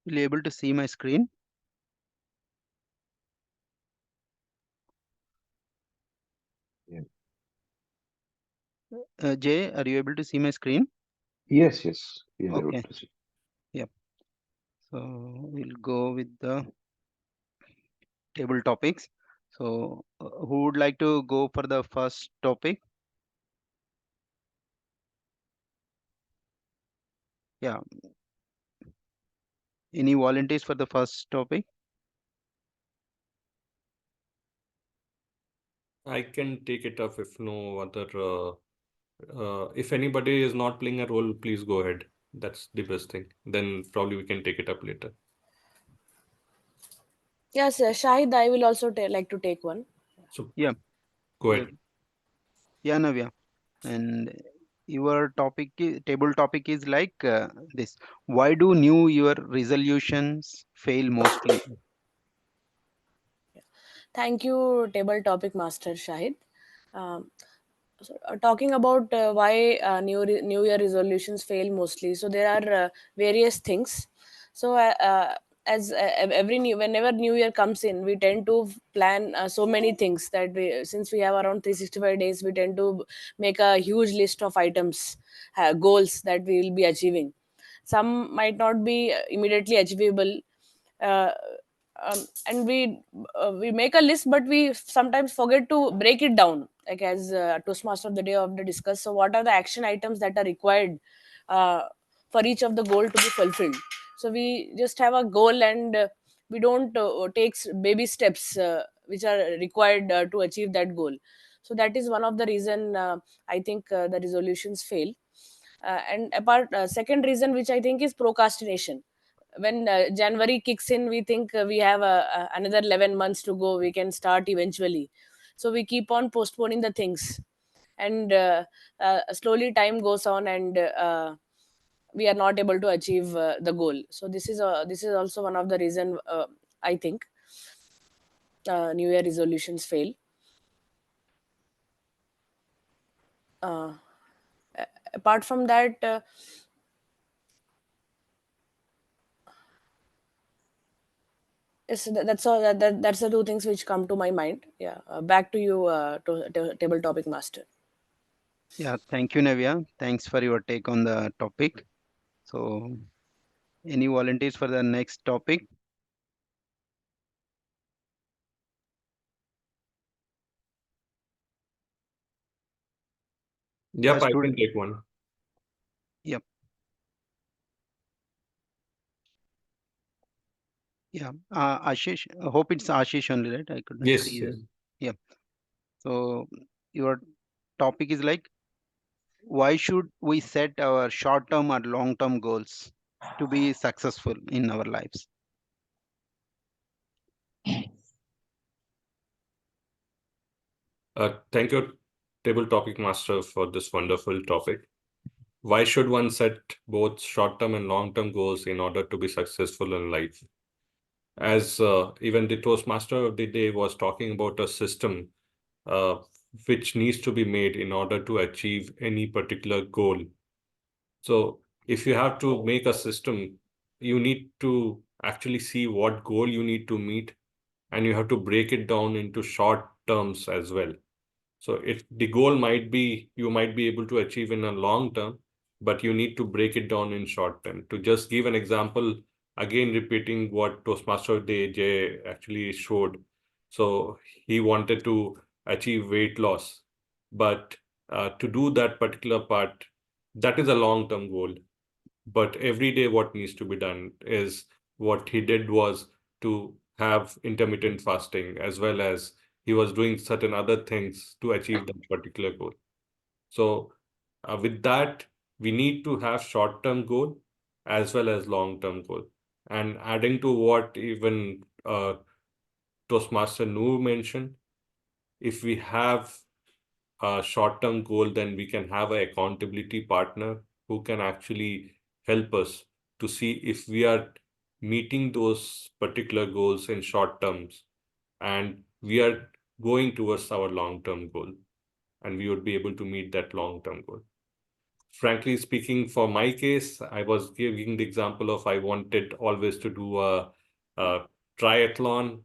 Will you able to see my screen? Yeah. Jay, are you able to see my screen? Yes, we are able Okay. to see. Yep. So we'll go with the table topics. So who would like to go for the first topic? Yeah. Any volunteers for the first topic? I can take it up if no other. If anybody is not playing a role, please go ahead. That's the best thing. Then probably we can take it up later. Yes, Shahid, I will also like to take one. So Yeah. go ahead. Yeah, Navya. And your topic, table topic is like this. Why do New Year resolutions fail mostly? Thank you, table topic master Shahid. Um, Talking about why New Year resolutions fail mostly. So there are various things. So as whenever New Year comes in, we tend to plan so many things that since we have around 365 days, we tend to make a huge list of items, goals that we will be achieving. Some might not be immediately achievable. Uh, and we make a list, but we sometimes forget to break it down, like as Toastmaster of the day of the discuss. So what are the action items that are required uh, for each of the goal to be fulfilled? So we just have a goal, and we don't take baby steps which are required to achieve that goal. So that is one of the reason I think the resolutions fail. And apart second reason which I think is procrastination. When January kicks in, we think we have another 11 months to go, we can start eventually. So we keep on postponing the things, and slowly time goes on, and we are not able to achieve the goal. So this is also one of the reason I think New Year resolutions fail. uh, Apart from that, that's all. That's the two things which come to my mind. Yeah, back to you, table topic master. Yeah, thank you, Navya. Thanks for your take on the topic. So, any volunteers for the next topic? Yep, I can Student. take one. Yep. Yeah. Ashish, I hope it's Ashish only, right? I couldn't see Yes, you. yes. Yeah. So, your topic is like, why should we set our short-term or long-term goals to be successful in our lives? Thank you, table topic master, for this wonderful topic. Why should one set both short-term and long-term goals in order to be successful in life? as even the Toastmaster of the day was talking about a system which needs to be made in order to achieve any particular goal. So if you have to make a system, you need to actually see what goal you need to meet, and you have to break it down into short terms as well. So if the goal might be, you might be able to achieve in a long term, but you need to break it down in short term. To just give an example, again repeating what Toastmaster Jay actually showed. So he wanted to achieve weight loss, but to do that particular part, that is a long-term goal. But every day what needs to be done is, what he did was to have intermittent fasting, as well as he was doing certain other things to achieve that particular goal. So with that, we need to have short-term goal as well as long-term goal. And adding to what even Toastmaster Noor mentioned, if we have a short-term goal, then we can have an accountability partner who can actually help us to see if we are meeting those particular goals in short terms, and we are going towards our long-term goal, and we would be able to meet that long-term goal. Frankly speaking, for my case, I was giving the example of I wanted always to do a triathlon,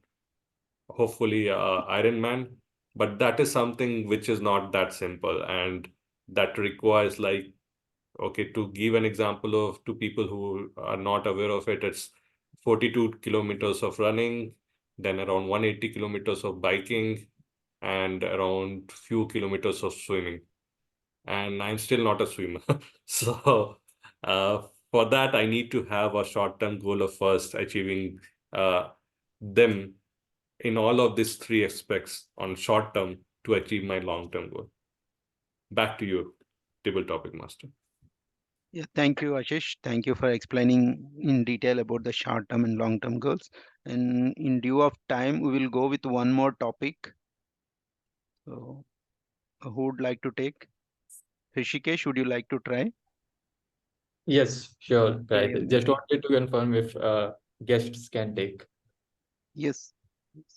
hopefully Ironman, but that is something which is not that simple, and that requires, like, okay, to give an example of to people who are not aware of it, it's 42 kilometers of running, then around 180 kilometers of biking, and around few kilometers of swimming. And I'm still not a swimmer. So for that, I need to have a short-term goal of first achieving them in all of these three aspects on short term to achieve my long-term goal. Back to you, table topic master. Yeah, thank you, Ashish. Thank you for explaining in detail about the short-term and long-term goals. And in due of time, we will go with one more topic. So, who would like to take? Rishikesh, would you like to try? Yes, sure. Okay, Right. Just wanted to confirm if guests can take. yes,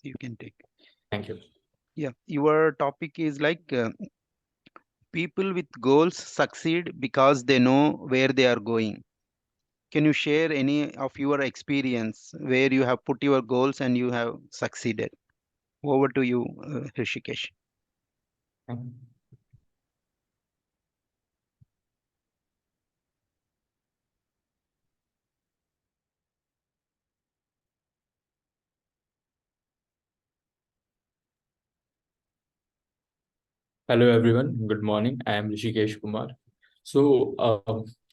you can take. Thank you. Yeah, your topic is like people with goals succeed because they know where they are going. Can you share any of your experience where you have put your goals and you have succeeded? Over to you, Rishikesh. Thank you. Hello, everyone. Good morning. I am Rishikesh Kumar. So,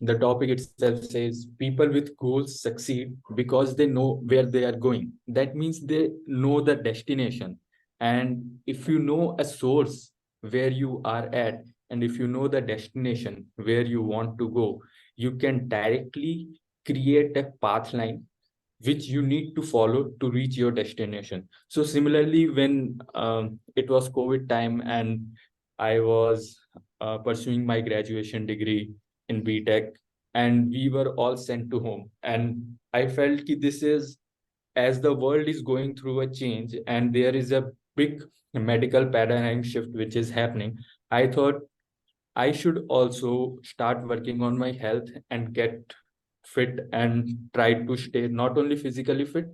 the topic itself says people with goals succeed because they know where they are going. That means they know the destination. And if you know a source where you are at, and if you know the destination where you want to go, you can directly create a path line which you need to follow to reach your destination. So similarly, when it was COVID time and I was pursuing my graduation degree in BTech, and we were all sent to home. And I felt that this is, as the world is going through a change and there is a big medical paradigm shift which is happening, I thought I should also start working on my health and get fit and try to stay not only physically fit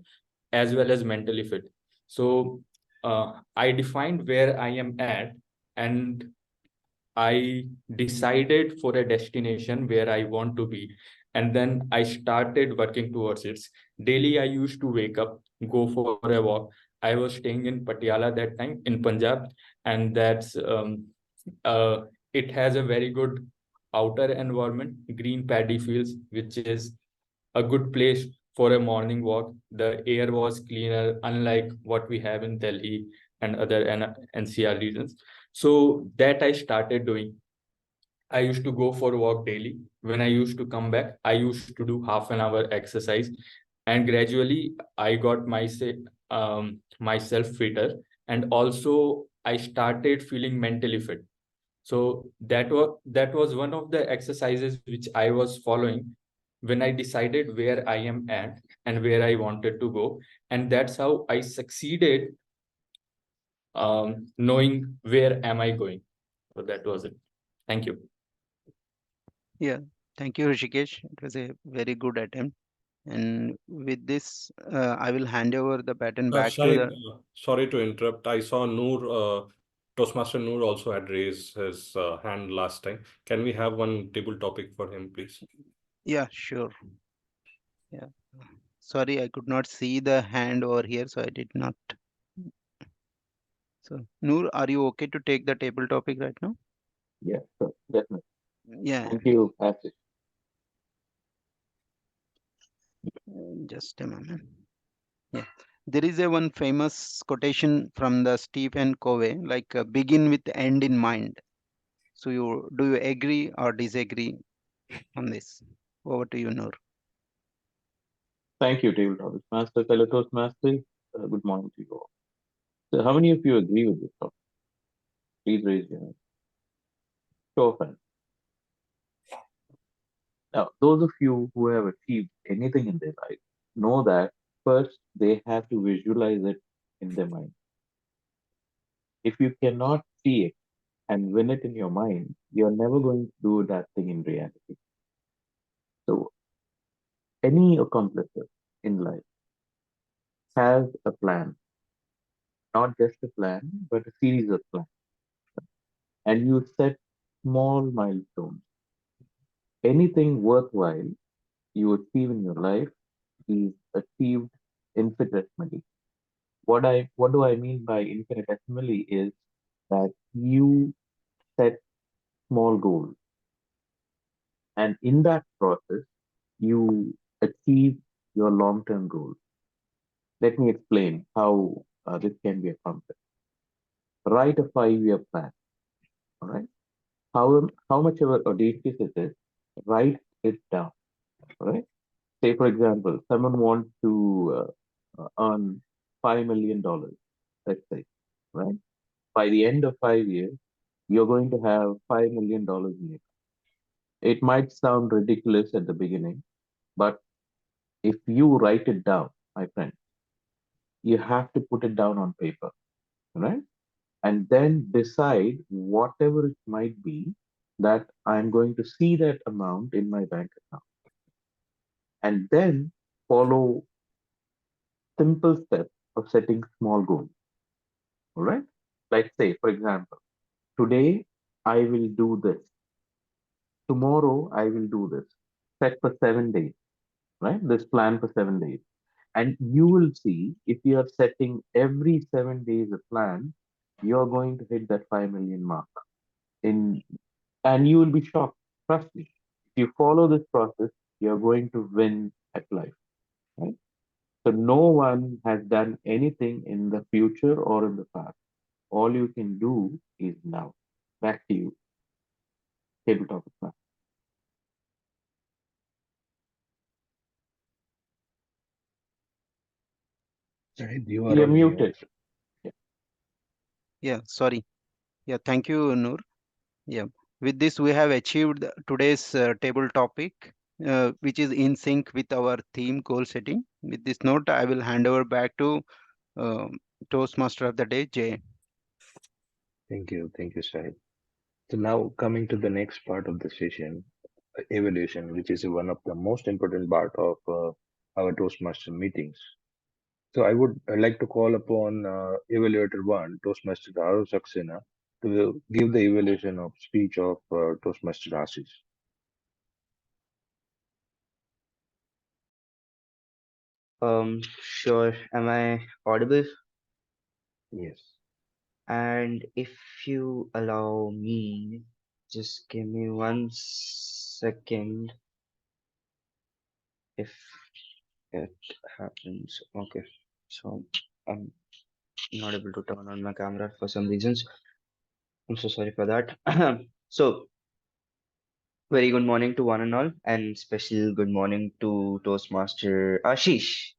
as well as mentally fit. So I defined where I am at, and I decided for a destination where I want to be. And then I started working towards it. Daily, I used to wake up, go for a walk. I was staying in Patiala that time in Punjab, and uh, it has a very good outer environment, green paddy fields, which is a good place for a morning walk. The air was cleaner, unlike what we have in Delhi and other NCR regions. So that I started doing. I used to go for a walk daily. When I used to come back, I used to do half an hour exercise, and gradually I got myself fitter, and also I started feeling mentally fit. So that was one of the exercises which I was following when I decided where I am at and where I wanted to go. And that's how I succeeded knowing where am I going. So that was it. Thank you. Yeah, thank you, Rishikesh. It was a very good attempt. And with this, I will hand over the baton back to Shahid, the. sorry to interrupt. I saw Noor, Toastmaster Noor also had raised his hand last time. Can we have one table topic for him, please? Yeah, sure. Yeah. Sorry, I could not see the hand over here, so I did not. So, Noor, are you okay to take the table topic right now? Yeah, sure, definitely. Yeah, Thank you, Ashish. just a moment. Yeah. There is a one famous quotation from the Stephen Covey, like begin with end in mind. So do you agree or disagree on this? Over to you, Noor. Thank you, Table Topic Master, fellow Toastmasters. Good morning to you all. So, how many of you agree with this topic? Please raise your hand. Show of hands. Now, those of you who have achieved anything in their life know that first they have to visualize it in their mind. If you cannot see it and win it in your mind, you're never going to do that thing in reality. So, any accomplisher in life has a plan, not just a plan, but a series of plans. And you set small milestones. Anything worthwhile you achieve in your life is achieved infinitesimally. What do I mean by infinitesimally is that you set small goals, and in that process you achieve your long-term goals. Let me explain how this can be accomplished. Write a 5-year plan. All right. How much ever audacious it is, write it down. All right. Say for example, someone wants to earn $5 million. Let's say, right? By the end of 5 years, you're going to have $5 million in it. It might sound ridiculous at the beginning, but if you write it down, my friend, you have to put it down on paper, right? And then decide whatever it might be that I'm going to see that amount in my bank account. And then follow simple steps of setting small goals. All right. Like say, for example, today I will do this. Tomorrow I will do this. Set for 7 days, right? This plan for 7 days. And you will see if you are setting every 7 days a plan, you're going to hit that 5 million mark. And you will be shocked. Trust me. If you follow this process, you're going to win at life, right? So no one has done anything in the future or in the past. All you can do is now. Back to you, tabletop class. You are You're on mute. muted. Yeah, sorry. Yeah, thank you, Noor. Yeah, with this, we have achieved today's table topic, which is in sync with our theme goal setting. With this note, I will hand over back to uh, Toastmaster of the day, Jay. Thank you, Shahid. So now coming to the next part of the session, evaluation, which is one of the most important part of our Toastmaster meetings. So I would like to call upon evaluator one, Toastmaster Haru Saxena, to give the evaluation of speech of Toastmaster Ashish. Sure. Am I audible? Yes. And if you allow me, just give me 1 second if it happens. Okay. So I'm not able to turn on my camera for some reasons. I'm so sorry for that. So very good morning to one and all, and special good morning to Toastmaster Ashish.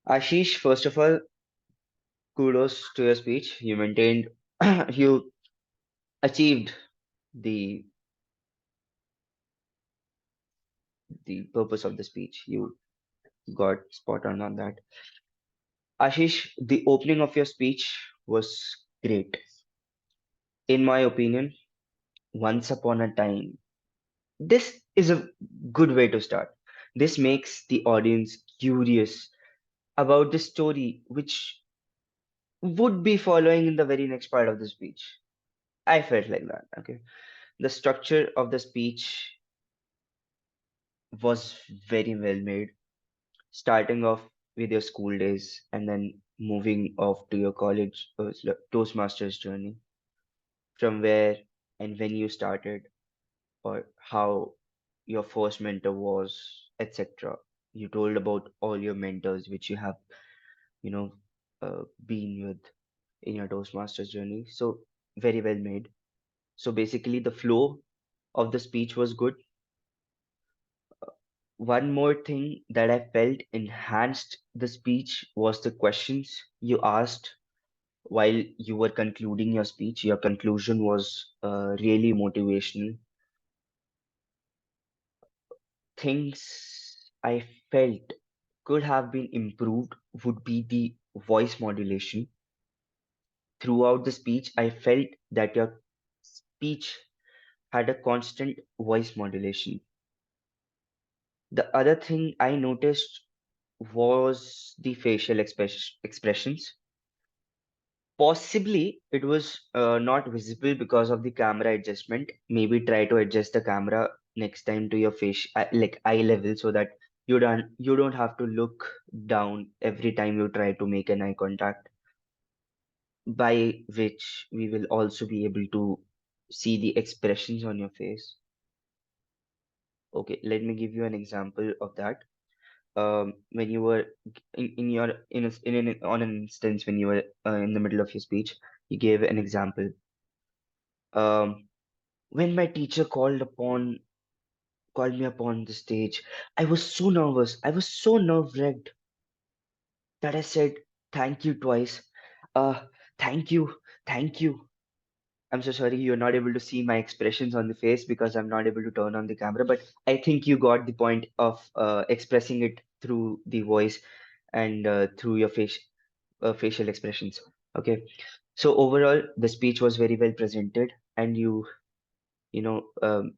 Ashish, first of all, kudos to your speech. You maintained, you achieved the the purpose of the speech. You got spot on that. Ashish, the opening of your speech was great. In my opinion, once upon a time, this is a good way to start. This makes the audience curious about the story which would be following in the very next part of the speech. I felt like that. Okay. The structure of the speech was very well made, starting off with your school days and then moving off to your college Toastmasters journey, from where and when you started, or how your first mentor was, etc. You told about all your mentors which you have, you know, been with in your Toastmasters journey. So very well made. So basically, the flow of the speech was good. One more thing that I felt enhanced the speech was the questions you asked while you were concluding your speech. Your conclusion was really motivational. Things I felt could have been improved would be the voice modulation. Throughout the speech, I felt that your speech had a constant voice modulation. The other thing I noticed was the facial expressions. Possibly it was not visible because of the camera adjustment. Maybe try to adjust the camera next time to your face, like eye level, so that you don't have to look down every time you try to make an eye contact. By which we will also be able to see the expressions on your face. Okay, let me give you an example of that. When you were in your in an on an instance when you were in the middle of your speech, you gave an example. When my teacher called me upon the stage, I was so nervous. I was so nerve-wracked that I said thank you twice. Uh, thank you, thank you. I'm so sorry you're not able to see my expressions on the face because I'm not able to turn on the camera, but I think you got the point of expressing it through the voice and through your facial expressions. Okay. So overall, the speech was very well presented, and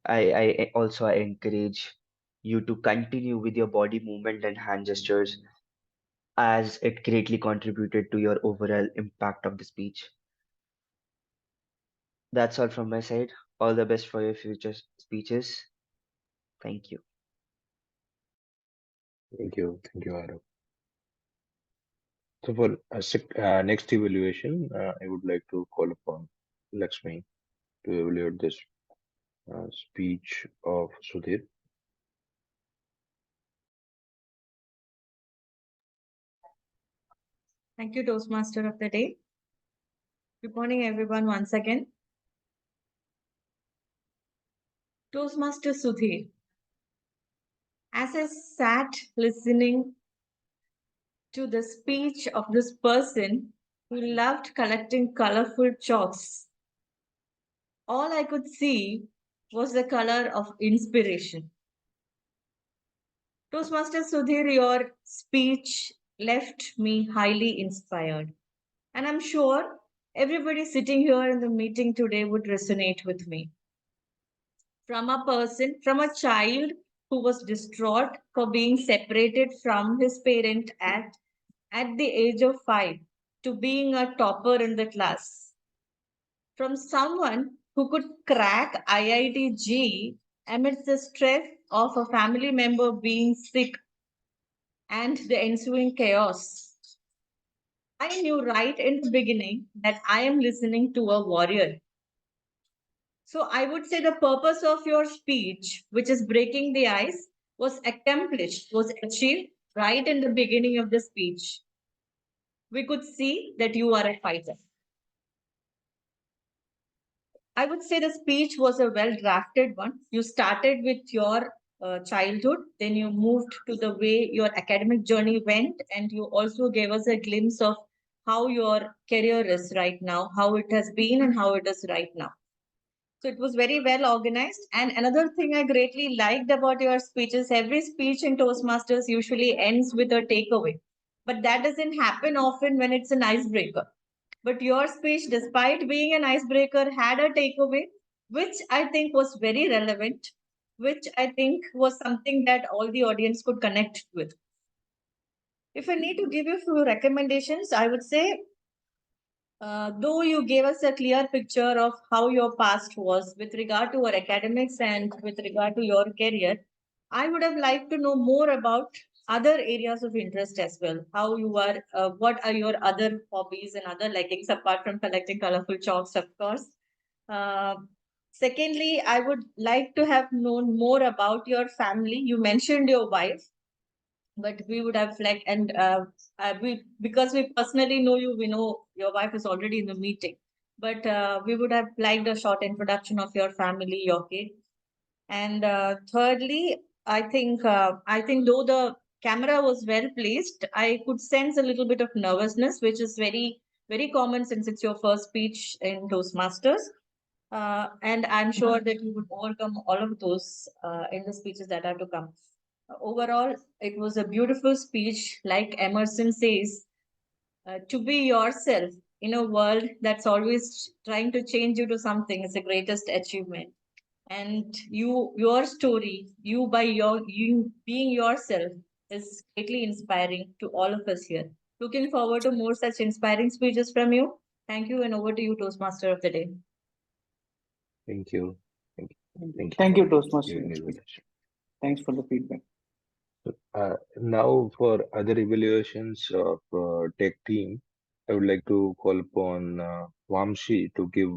I also encourage you to continue with your body movement and hand gestures as it greatly contributed to your overall impact of the speech. That's all from my side. All the best for your future speeches. Thank you. Thank you. Thank you, Arav. So for next evaluation, I would like to call upon Lakshmi to evaluate this speech of Sudhir. Thank you, Toastmaster of the day. Good morning, everyone, once again. Toastmaster Sudhir. As I sat listening to the speech of this person who loved collecting colorful chalks, all I could see was the color of inspiration. Toastmaster Sudhir, your speech left me highly inspired. And I'm sure everybody sitting here in the meeting today would resonate with me. From a child who was distraught for being separated from his parent at the age of 5 to being a topper in the class. From someone who could crack IIT-G amidst the stress of a family member being sick and the ensuing chaos. I knew right in the beginning that I am listening to a warrior. So I would say the purpose of your speech, which is breaking the ice, was accomplished, was achieved right in the beginning of the speech. We could see that you are a fighter. I would say the speech was a well drafted one. You started with your childhood, then you moved to the way your academic journey went, and you also gave us a glimpse of how your career is right now, how it has been, and how it is right now. So it was very well organized. And another thing I greatly liked about your speeches, every speech in Toastmasters usually ends with a takeaway. But that doesn't happen often when it's an icebreaker. But your speech, despite being an icebreaker, had a takeaway, which I think was very relevant, which I think was something that all the audience could connect with. If I need to give you a few recommendations, I would say, though you gave us a clear picture of how your past was with regard to your academics and with regard to your career, I would have liked to know more about other areas of interest as well. How you are, what are your other hobbies and other likings apart from collecting colorful chalks, of course. Uh, Secondly, I would like to have known more about your family. You mentioned your wife, but we would have like, and we, because we personally know you, we know your wife is already in the meeting, but we would have liked a short introduction of your family, your kid. And thirdly, I think though the camera was well placed, I could sense a little bit of nervousness, which is very common since it's your first speech in Toastmasters. And I'm sure that you would overcome all of those in the speeches that are to come. Overall, it was a beautiful speech. Like Emerson says, to be yourself in a world that's always trying to change you to something is the greatest achievement. And your story, you being yourself, is greatly inspiring to all of us here. Looking forward to more such inspiring speeches from you. Thank you, and over to you, Toastmaster of the day. Thank you. Thank you. Thank you, for Toastmaster. giving evaluation. Thanks for the feedback. Now, for other evaluations of tech team, I would like to call upon Vamshi to give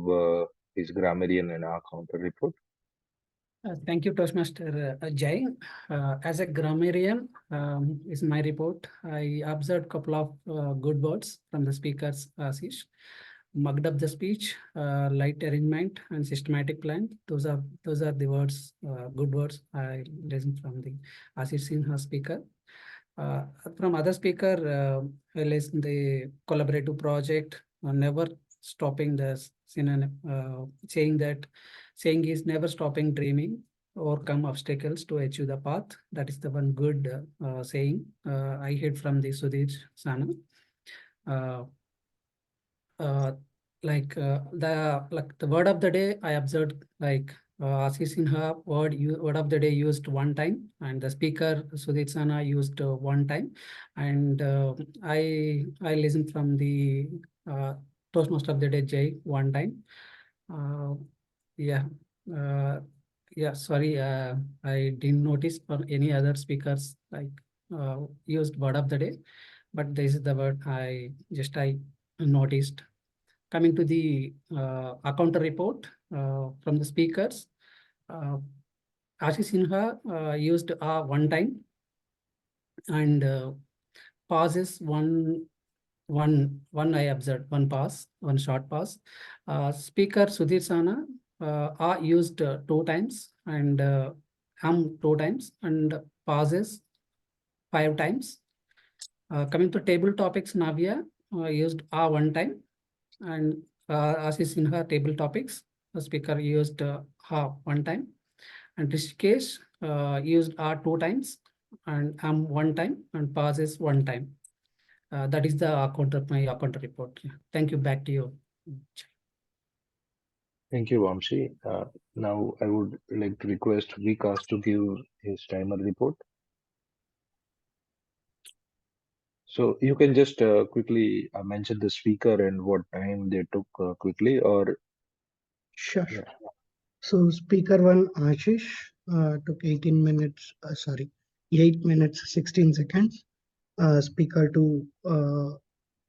his grammarian and our counter report. Thank you, Toastmaster Jay. As a grammarian, is my report. I observed a couple of good words from the speakers, Ashish. Mugged up the speech, light arrangement, and systematic plan. Those are the words, good words I listened from the Ashish Sinha speaker. From other speaker, I listened the collaborative project, never stopping the saying is never stopping dreaming, overcome obstacles to achieve the path. That is the one good saying I heard from the Sudhir Sana. The word of the day I observed, like Ashish Sinha word of the day used one time, and the speaker Sudhir Sana used one time, and I listened from the Toastmaster of the day Jay one time. Yeah. Sorry, I didn't notice from any other speakers like used word of the day, but this is the word I noticed. Coming to the account report from the speakers, Ashish Sinha used one time, and pauses one I observed, one pass, one short pass. Speaker Sudhir Sana used two times, and two times, and pauses 5 times. Coming to table topics, Navya used one time, and Ashish Sinha table topics, the speaker used one time, and Rishikesh used two times, and one time, and pauses one time. That is the my account report. Yeah. Thank you. Back to you. Thank you, Vamshi. Now, I would like to request Vikas to give his timer report. So you can just quickly mention the speaker and what time they took quickly, or Sure. yeah. So speaker one, Ashish, took 18 minutes, 8 minutes, 16 seconds. Speaker two,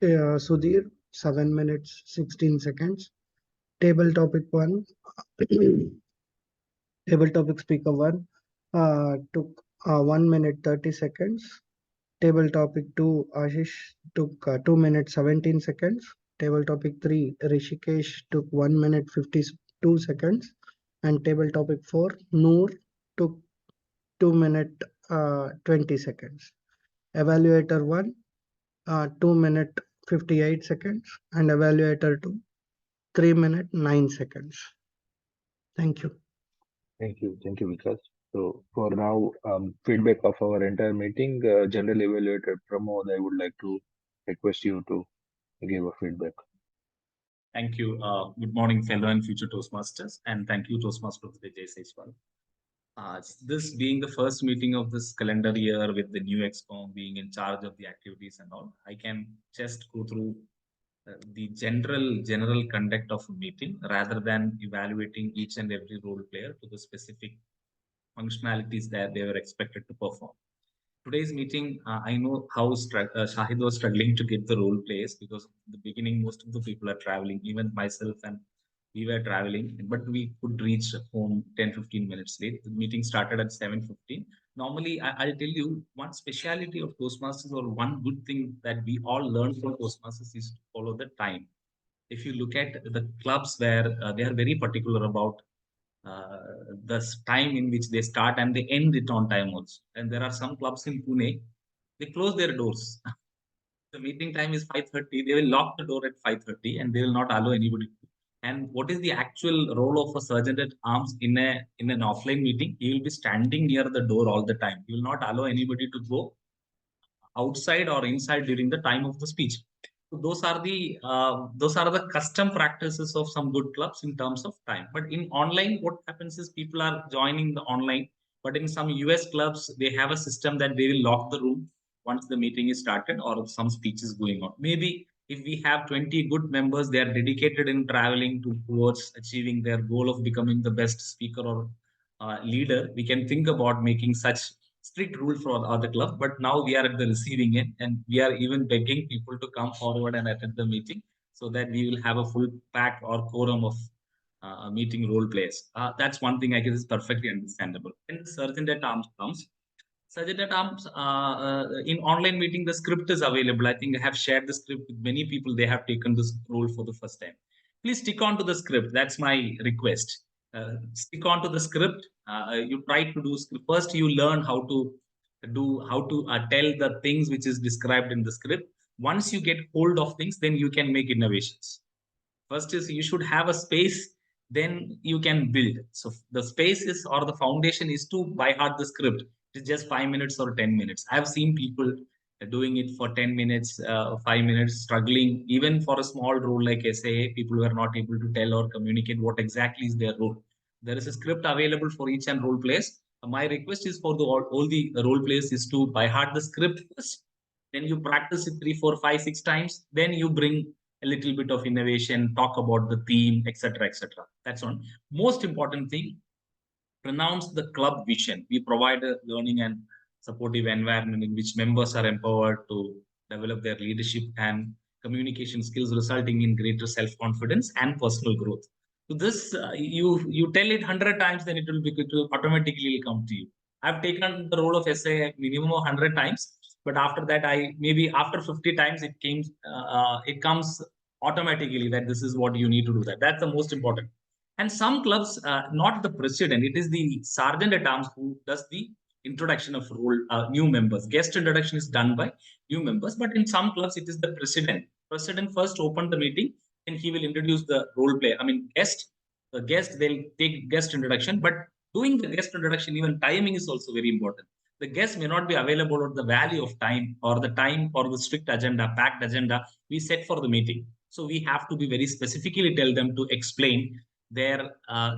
Sudhir, 7 minutes, 16 seconds. Table topic one, table topic speaker one, took 1 minute, 30 seconds. Table topic two, Ashish took 2 minutes, 17 seconds. Table topic three, Rishikesh took 1 minute, 52 seconds. And table topic four, Noor took 2 minute, 20 seconds. Evaluator one, 2 minute, 58 seconds. And evaluator two, 3 minute, 9 seconds. Thank you. Thank you, Vikas. So for now, feedback of our entire meeting, General Evaluator Pramod, I would like to request you to give a feedback. Thank you. Good morning, fellow and future Toastmasters, and thank you, Toastmaster Jay as well. This being the first meeting of this calendar year with the new EXCOM being in charge of the activities and all, I can just go through the general conduct of a meeting rather than evaluating each and every role player to the specific functionalities that they were expected to perform. Today's meeting, I know how Shahid was struggling to get the role plays because in the beginning, most of the people are traveling, even myself and we were traveling, but we could reach home 10-15 minutes late. The meeting started at 7:15. Normally, I'll tell you one speciality of Toastmasters or one good thing that we all learn from Toastmasters is to follow the time. If you look at the clubs where they are very particular about the time in which they start and they end it on time also. And there are some clubs in Pune, they close their doors. The meeting time is 5:30. They will lock the door at 5:30 and they will not allow anybody to. And what is the actual role of a sergeant at arms in an offline meeting? He will be standing near the door all the time. He will not allow anybody to go outside or inside during the time of the speech. So those are the custom practices of some good clubs in terms of time. But in online, what happens is people are joining the online. But in some US clubs, they have a system that they will lock the room once the meeting is started or some speech is going on. Maybe if we have 20 good members, they are dedicated in traveling towards achieving their goal of becoming the best speaker or leader, we can think about making such strict rule for other club. But now we are at the receiving end and we are even begging people to come forward and attend the meeting so that we will have a full pack or quorum of meeting role players. That's one thing I guess is perfectly understandable. When the sergeant at arms comes, Sergeant at arms, in online meeting, the script is available. I think I have shared the script with many people. They have taken this role for the first time. Please stick on to the script. That's my request. Stick on to the script. You try to do script. First, you learn how to tell the things which is described in the script. Once you get hold of things, then you can make innovations. First is you should have a space, then you can build. So the space is or the foundation is to by heart the script. It's just 5 minutes or 10 minutes. I've seen people doing it for 10 minutes, 5 minutes, struggling. Even for a small role like SA, people were not able to tell or communicate what exactly is their role. There is a script available for each and role plays. My request is for all the role plays is to by heart the script first. Then you practice it 3, 4, 5, 6 times. Then you bring a little bit of innovation, talk about the theme, etc., etc. That's one. Most important thing, pronounce the club vision. We provide a learning and supportive environment in which members are empowered to develop their leadership and communication skills, resulting in greater self-confidence and personal growth. So this, you tell it 100 times, then it will automatically come to you. I've taken the role of SA minimum of 100 times, but after that, maybe after 50 times, it comes automatically that this is what you need to do. That's the most important. And some clubs, not the president, it is the sergeant at arms who does the introduction of new members. Guest introduction is done by new members, but in some clubs, it is the president. President first open the meeting and he will introduce the role player. The guest, they'll take guest introduction, but doing the guest introduction, even timing is also very important. The guest may not be available at the value of time or the strict agenda, packed agenda we set for the meeting. So we have to be very specifically tell them to explain their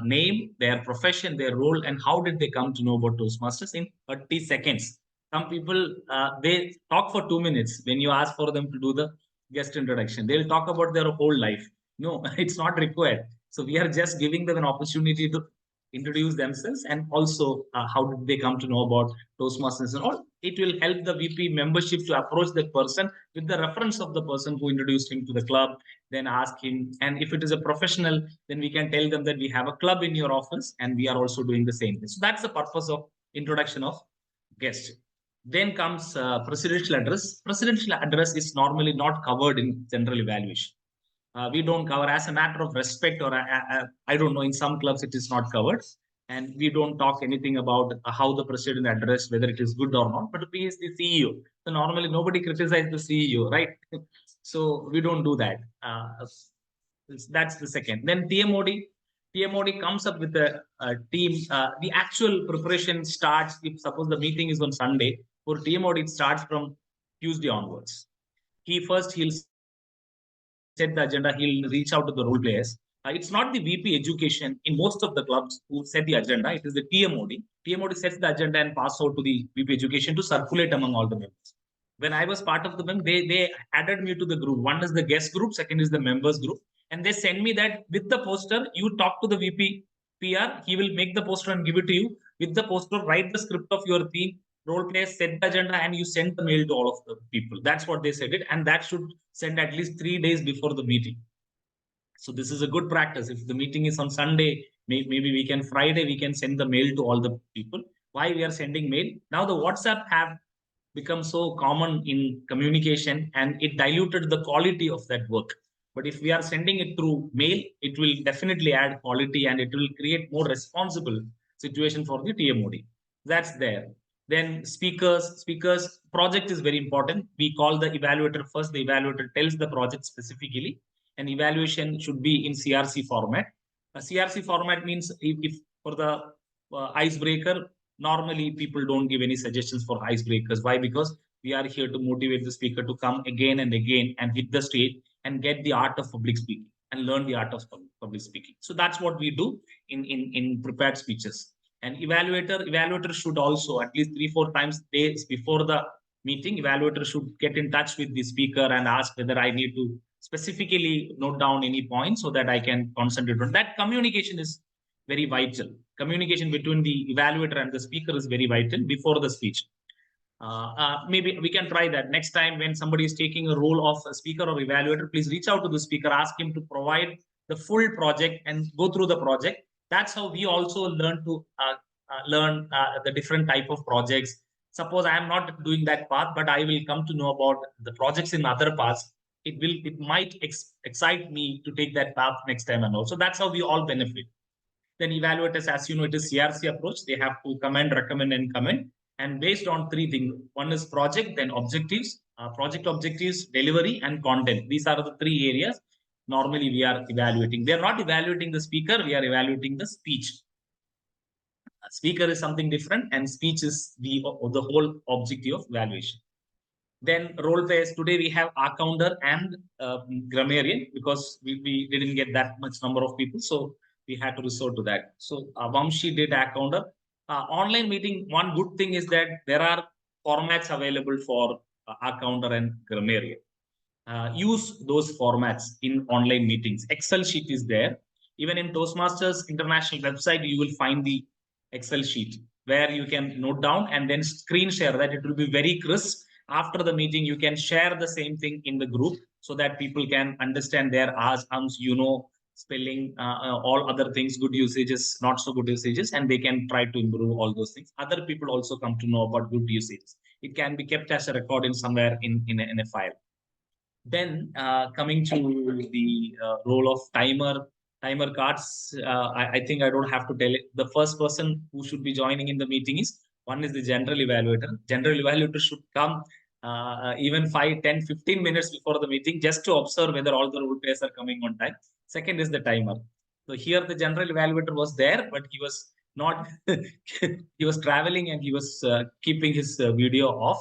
name, their profession, their role, and how did they come to know about Toastmasters in 30 seconds. Some people, they talk for 2 minutes when you ask for them to do the guest introduction. They'll talk about their whole life. No, it's not required. So we are just giving them an opportunity to introduce themselves and also how did they come to know about Toastmasters and all. It will help the VP membership to approach that person with the reference of the person who introduced him to the club, then ask him. And if it is a professional, then we can tell them that we have a club in your office and we are also doing the same thing. So that's the purpose of introduction of guest. Then comes presidential address. Presidential address is normally not covered in general evaluation. We don't cover as a matter of respect, or I don't know, in some clubs it is not covered. And we don't talk anything about how the president addressed, whether it is good or not, but he is the CEO. So normally nobody criticizes the CEO, right? So we don't do that. That's the second. Then TMoD. TMoD comes up with a team. The actual preparation starts, if suppose the meeting is on Sunday, for TMoD it starts from Tuesday onwards. He'll set the agenda, he'll reach out to the role players. It's not the VP education in most of the clubs who set the agenda, it is the TMoD. TMoD sets the agenda and pass out to the VP education to circulate among all the members. When I was part of the MEM, they added me to the group. One is the guest group, second is the members group. And they send me that with the poster, you talk to the VP PR, he will make the poster and give it to you. With the poster, write the script of your theme, role play, set the agenda, and you send the mail to all of the people. That's what they said it. And that should send at least 3 days before the meeting. So this is a good practice. If the meeting is on Sunday, maybe we can Friday, we can send the mail to all the people. Why we are sending mail? Now the WhatsApp have become so common in communication and it diluted the quality of that work. But if we are sending it through mail, it will definitely add quality and it will create more responsible situation for the TMoD. That's there. Then speakers, project is very important. We call the evaluator first. The evaluator tells the project specifically. And evaluation should be in CRC format. A CRC format means if for the icebreaker, normally people don't give any suggestions for icebreakers. Why? Because we are here to motivate the speaker to come again and again and hit the stage and get the art of public speaking and learn the art of public speaking. So that's what we do in prepared speeches. And evaluator should also at least 3-4 times days before the meeting, evaluator should get in touch with the speaker and ask whether I need to specifically note down any points so that I can concentrate on that. Communication is very vital. Communication between the evaluator and the speaker is very vital before the speech. Maybe we can try that next time when somebody is taking a role of a speaker or evaluator. Please reach out to the speaker, ask him to provide the full project and go through the project. That's how we also learn to learn the different type of projects. Suppose I am not doing that path, but I will come to know about the projects in other paths. It might excite me to take that path next time and also. That's how we all benefit. Then evaluators, as you know, it is CRC approach. They have to commend, recommend, and comment. And based on 3 things. One is project, then objectives, project objectives, delivery, and content. These are the 3 areas normally we are evaluating. We are not evaluating the speaker, we are evaluating the speech. Speaker is something different, and speech is the whole objective of evaluation. Then role players, today we have Accounder and grammarian because we didn't get that much number of people. So we had to resort to that. So Vamshi did Accounder. Online meeting, one good thing is that there are formats available for Accounder and grammarian. Use those formats in online meetings. Excel sheet is there. Even in Toastmasters International website, you will find the Excel sheet where you can note down and then screen share that. It will be very crisp. After the meeting, you can share the same thing in the group so that people can understand their R's, ums, spelling, all other things, good usages, not so good usages, and they can try to improve all those things. Other people also come to know about good usages. It can be kept as a record in somewhere in a file. Then coming to the role of timer cards, I think I don't have to tell it. The first person who should be joining in the meeting is one is the general evaluator. General evaluator should come even 5, 10, 15 minutes before the meeting just to observe whether all the role players are coming on time. Second is the timer. So here the general evaluator was there, but he was not, he was traveling and he was keeping his video off.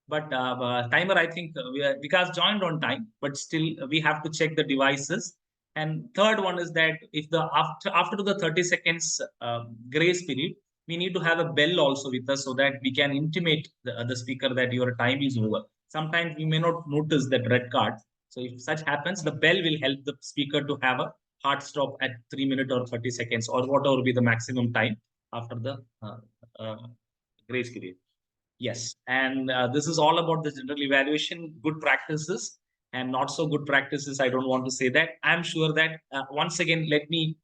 But timer, I think Vikas joined on time, but still we have to check the devices. And third one is that if the after the 30 seconds grace period, we need to have a bell also with us so that we can intimate the speaker that your time is over. Sometimes we may not notice that red card. So if such happens, the bell will help the speaker to have a hard stop at 3 minutes or 30 seconds or whatever will be the maximum time after the grace period. Yes, and this is all about the general evaluation, good practices and not so good practices. I don't want to say that. I'm sure that once again, let me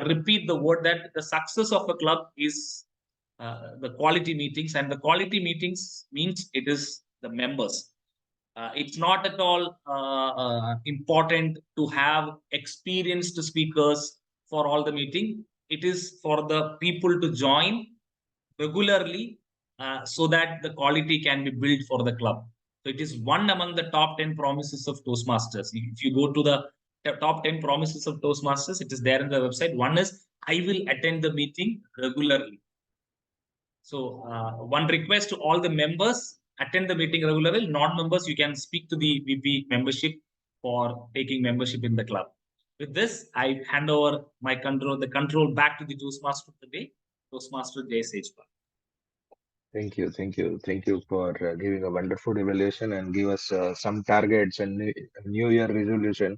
repeat the word that the success of a club is the quality meetings, and the quality meetings means it is the members. It's not at all important to have experienced speakers for all the meeting. It is for the people to join regularly so that the quality can be built for the club. So it is one among the top 10 promises of Toastmasters. If you go to the top 10 promises of Toastmasters. It is there in the website. One is I will attend the meeting regularly. So one request to all the members, attend the meeting regularly. Non-members, you can speak to the VP membership for taking membership in the club. With this, I hand over the control back to the Toastmaster of the day, Toastmaster Jay Sejpal. Thank you for giving a wonderful evaluation and give us some targets and New Year resolution,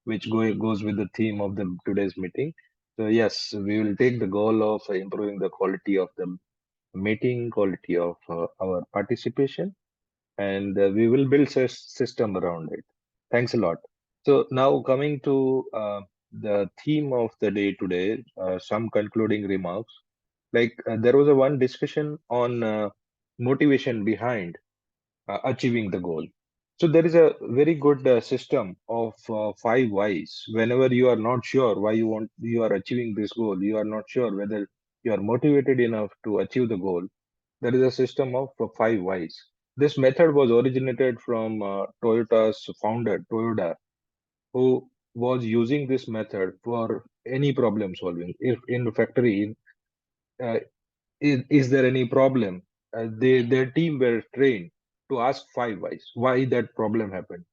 which goes with the theme of the today's meeting. So yes, we will take the goal of improving the quality of the meeting, quality of our participation, and we will build a system around it. Thanks a lot. So now coming to the theme of the day today, some concluding remarks. Like there was a one discussion on motivation behind achieving the goal. So there is a very good system of 5 whys. Whenever you are not sure why you are achieving this goal, you are not sure whether you are motivated enough to achieve the goal. There is a system of 5 whys. This method was originated from Toyota's founder, Toyoda, who was using this method for any problem solving. If in the factory, uh, is there any problem? Their team were trained to ask 5 whys, why that problem happened.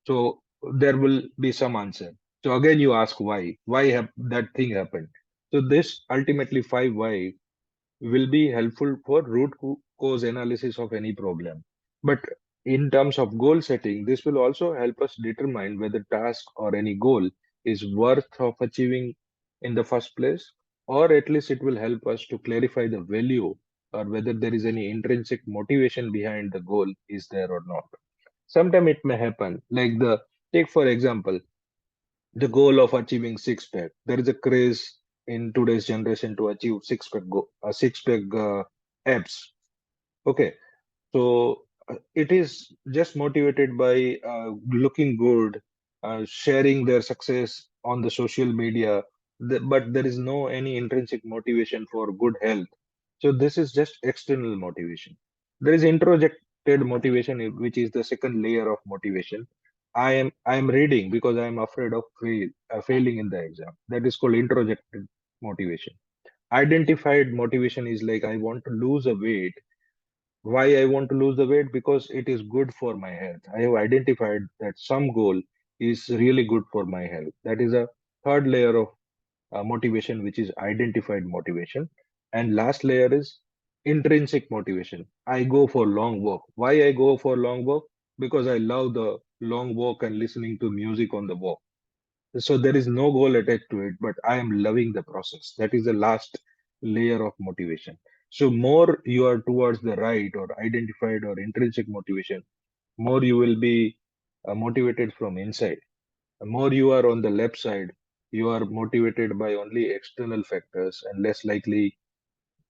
So there will be some answer. So again, you ask why that thing happened. So this ultimately 5 why will be helpful for root cause analysis of any problem. But in terms of goal setting, this will also help us determine whether task or any goal is worth of achieving in the first place, or at least it will help us to clarify the value or whether there is any intrinsic motivation behind the goal is there or not. Sometimes it may happen, like take for example, the goal of achieving six pack. There is a craze in today's generation to achieve six pack abs. Okay, so it is just motivated by looking good, sharing their success on the social media, but there is no any intrinsic motivation for good health. So this is just external motivation. There is introjected motivation, which is the second layer of motivation. I am reading because I am afraid of failing in the exam. That is called introjected motivation. Identified motivation is like I want to lose a weight. Why I want to lose the weight? Because it is good for my health. I have identified that some goal is really good for my health. That is a third layer of motivation, which is identified motivation. And last layer is intrinsic motivation. I go for long walk. Why I go for long walk? Because I love the long walk and listening to music on the walk. So there is no goal attached to it, but I am loving the process. That is the last layer of motivation. So more you are towards the right or identified or intrinsic motivation, more you will be motivated from inside. The more you are on the left side, you are motivated by only external factors and less likely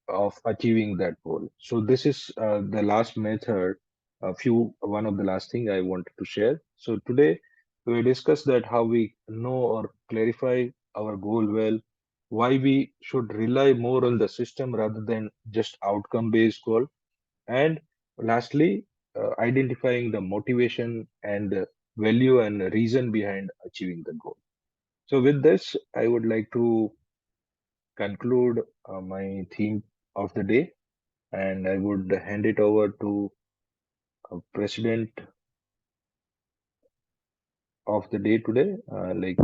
of achieving that goal. So this is the last method, one of the last thing I wanted to share. So today we discuss that how we know or clarify our goal well, why we should rely more on the system rather than just outcome based goal, and lastly, identifying the motivation and value and reason behind achieving the goal. So with this, I would like to conclude my theme of the day, and I would hand it over to President of the day today, Today's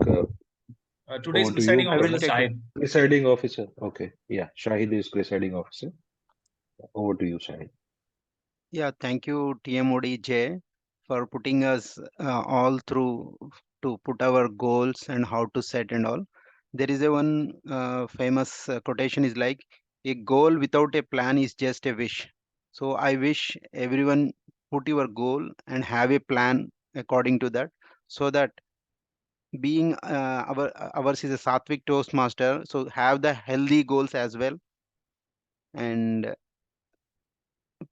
over to you, presiding I will officer take Shahid. Presiding officer. Okay, yeah, Shahid is presiding officer. Over to you, Shahid. Yeah, thank you, TMoD Jay, for putting us all through to put our goals and how to set and all. There is a one famous quotation is like, a goal without a plan is just a wish. So I wish everyone put your goal and have a plan according to that, so that being ours is a Sattvic Toastmaster, so have the healthy goals as well and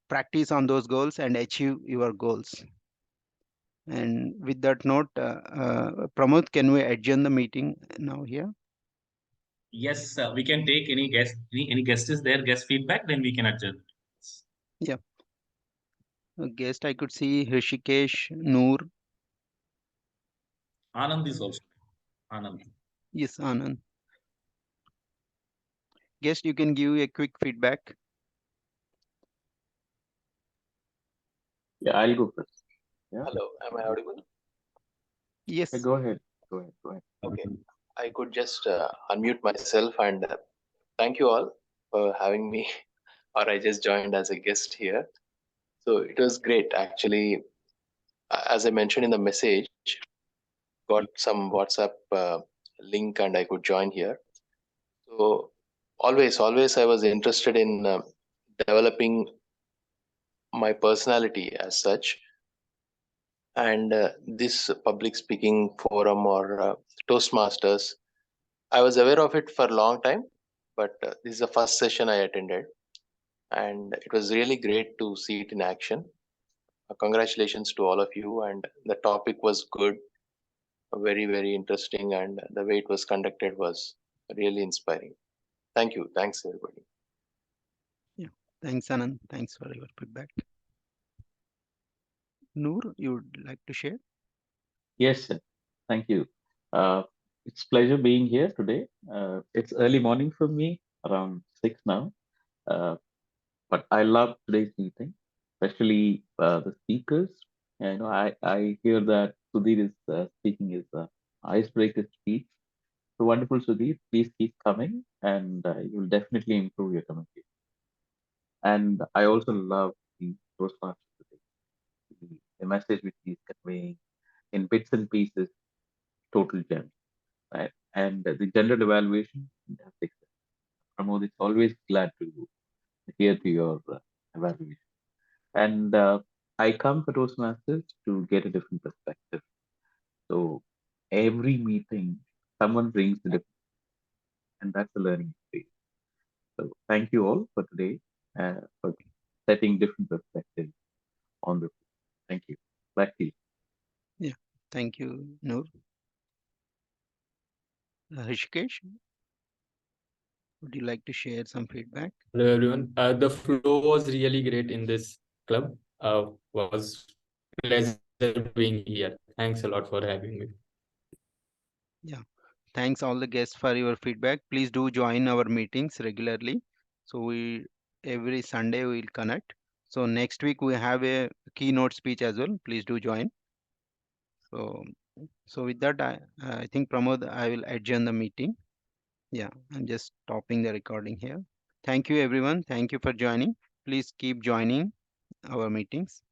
practice on those goals and achieve your goals. And with that note, Pramod, can we adjourn the meeting now here? Yes, we can take any guest, any guest is there, guest feedback, then we can adjourn. Yeah. A guest I could see Rishikesh, Noor. Anand is also. Anand. Yes, Anand. Guest, you can give a quick feedback. Yeah, I'll go first. Yeah. Hello, am I audible? Yes. Go ahead. Go ahead. Go ahead. Okay, I could just unmute myself and thank you all for having me, or I just joined as a guest here. So it was great actually. As I mentioned in the message, got some WhatsApp link and I could join here. So always I was interested in developing my personality as such. And this public speaking forum or Toastmasters, I was aware of it for a long time, but this is the first session I attended, and it was really great to see it in action. Congratulations to all of you, and the topic was good, very interesting, and the way it was conducted was really inspiring. Thank you. Thanks, everybody. Yeah. Thanks, Anand. Thanks for your feedback. Noor, you would like to share? Yes, sir. Thank you. It's pleasure being here today. It's early morning for me, around 6 now. But I love today's meeting, especially the speakers. I hear that Sudhir is speaking his icebreaker speech. So wonderful, Sudhir. Please keep coming, and you'll definitely improve your communication. And I also love the Toastmasters today. The message which he's conveying in bits and pieces, total gem, right? And the general evaluation, fantastic. Pramod, it's always glad to hear to your evaluation. And I come for Toastmasters to get a different perspective. So every meeting, someone brings the different, and that's a learning experience. So thank you all for today, for setting different perspectives on the. Thank you. Back to you. Yeah. Thank you, Noor. Rishikesh, would you like to share some feedback? Hello everyone. The flow was really great in this club. Was pleasure being here. Thanks a lot for having me. Yeah. Thanks all the guests for your feedback. Please do join our meetings regularly. So we every Sunday we'll connect. So next week we have a keynote speech as well. Please do join. So with that, I think Pramod, I will adjourn the meeting. Yeah, I'm just stopping the recording here. Thank you everyone. Thank you for joining. Please keep joining our meetings.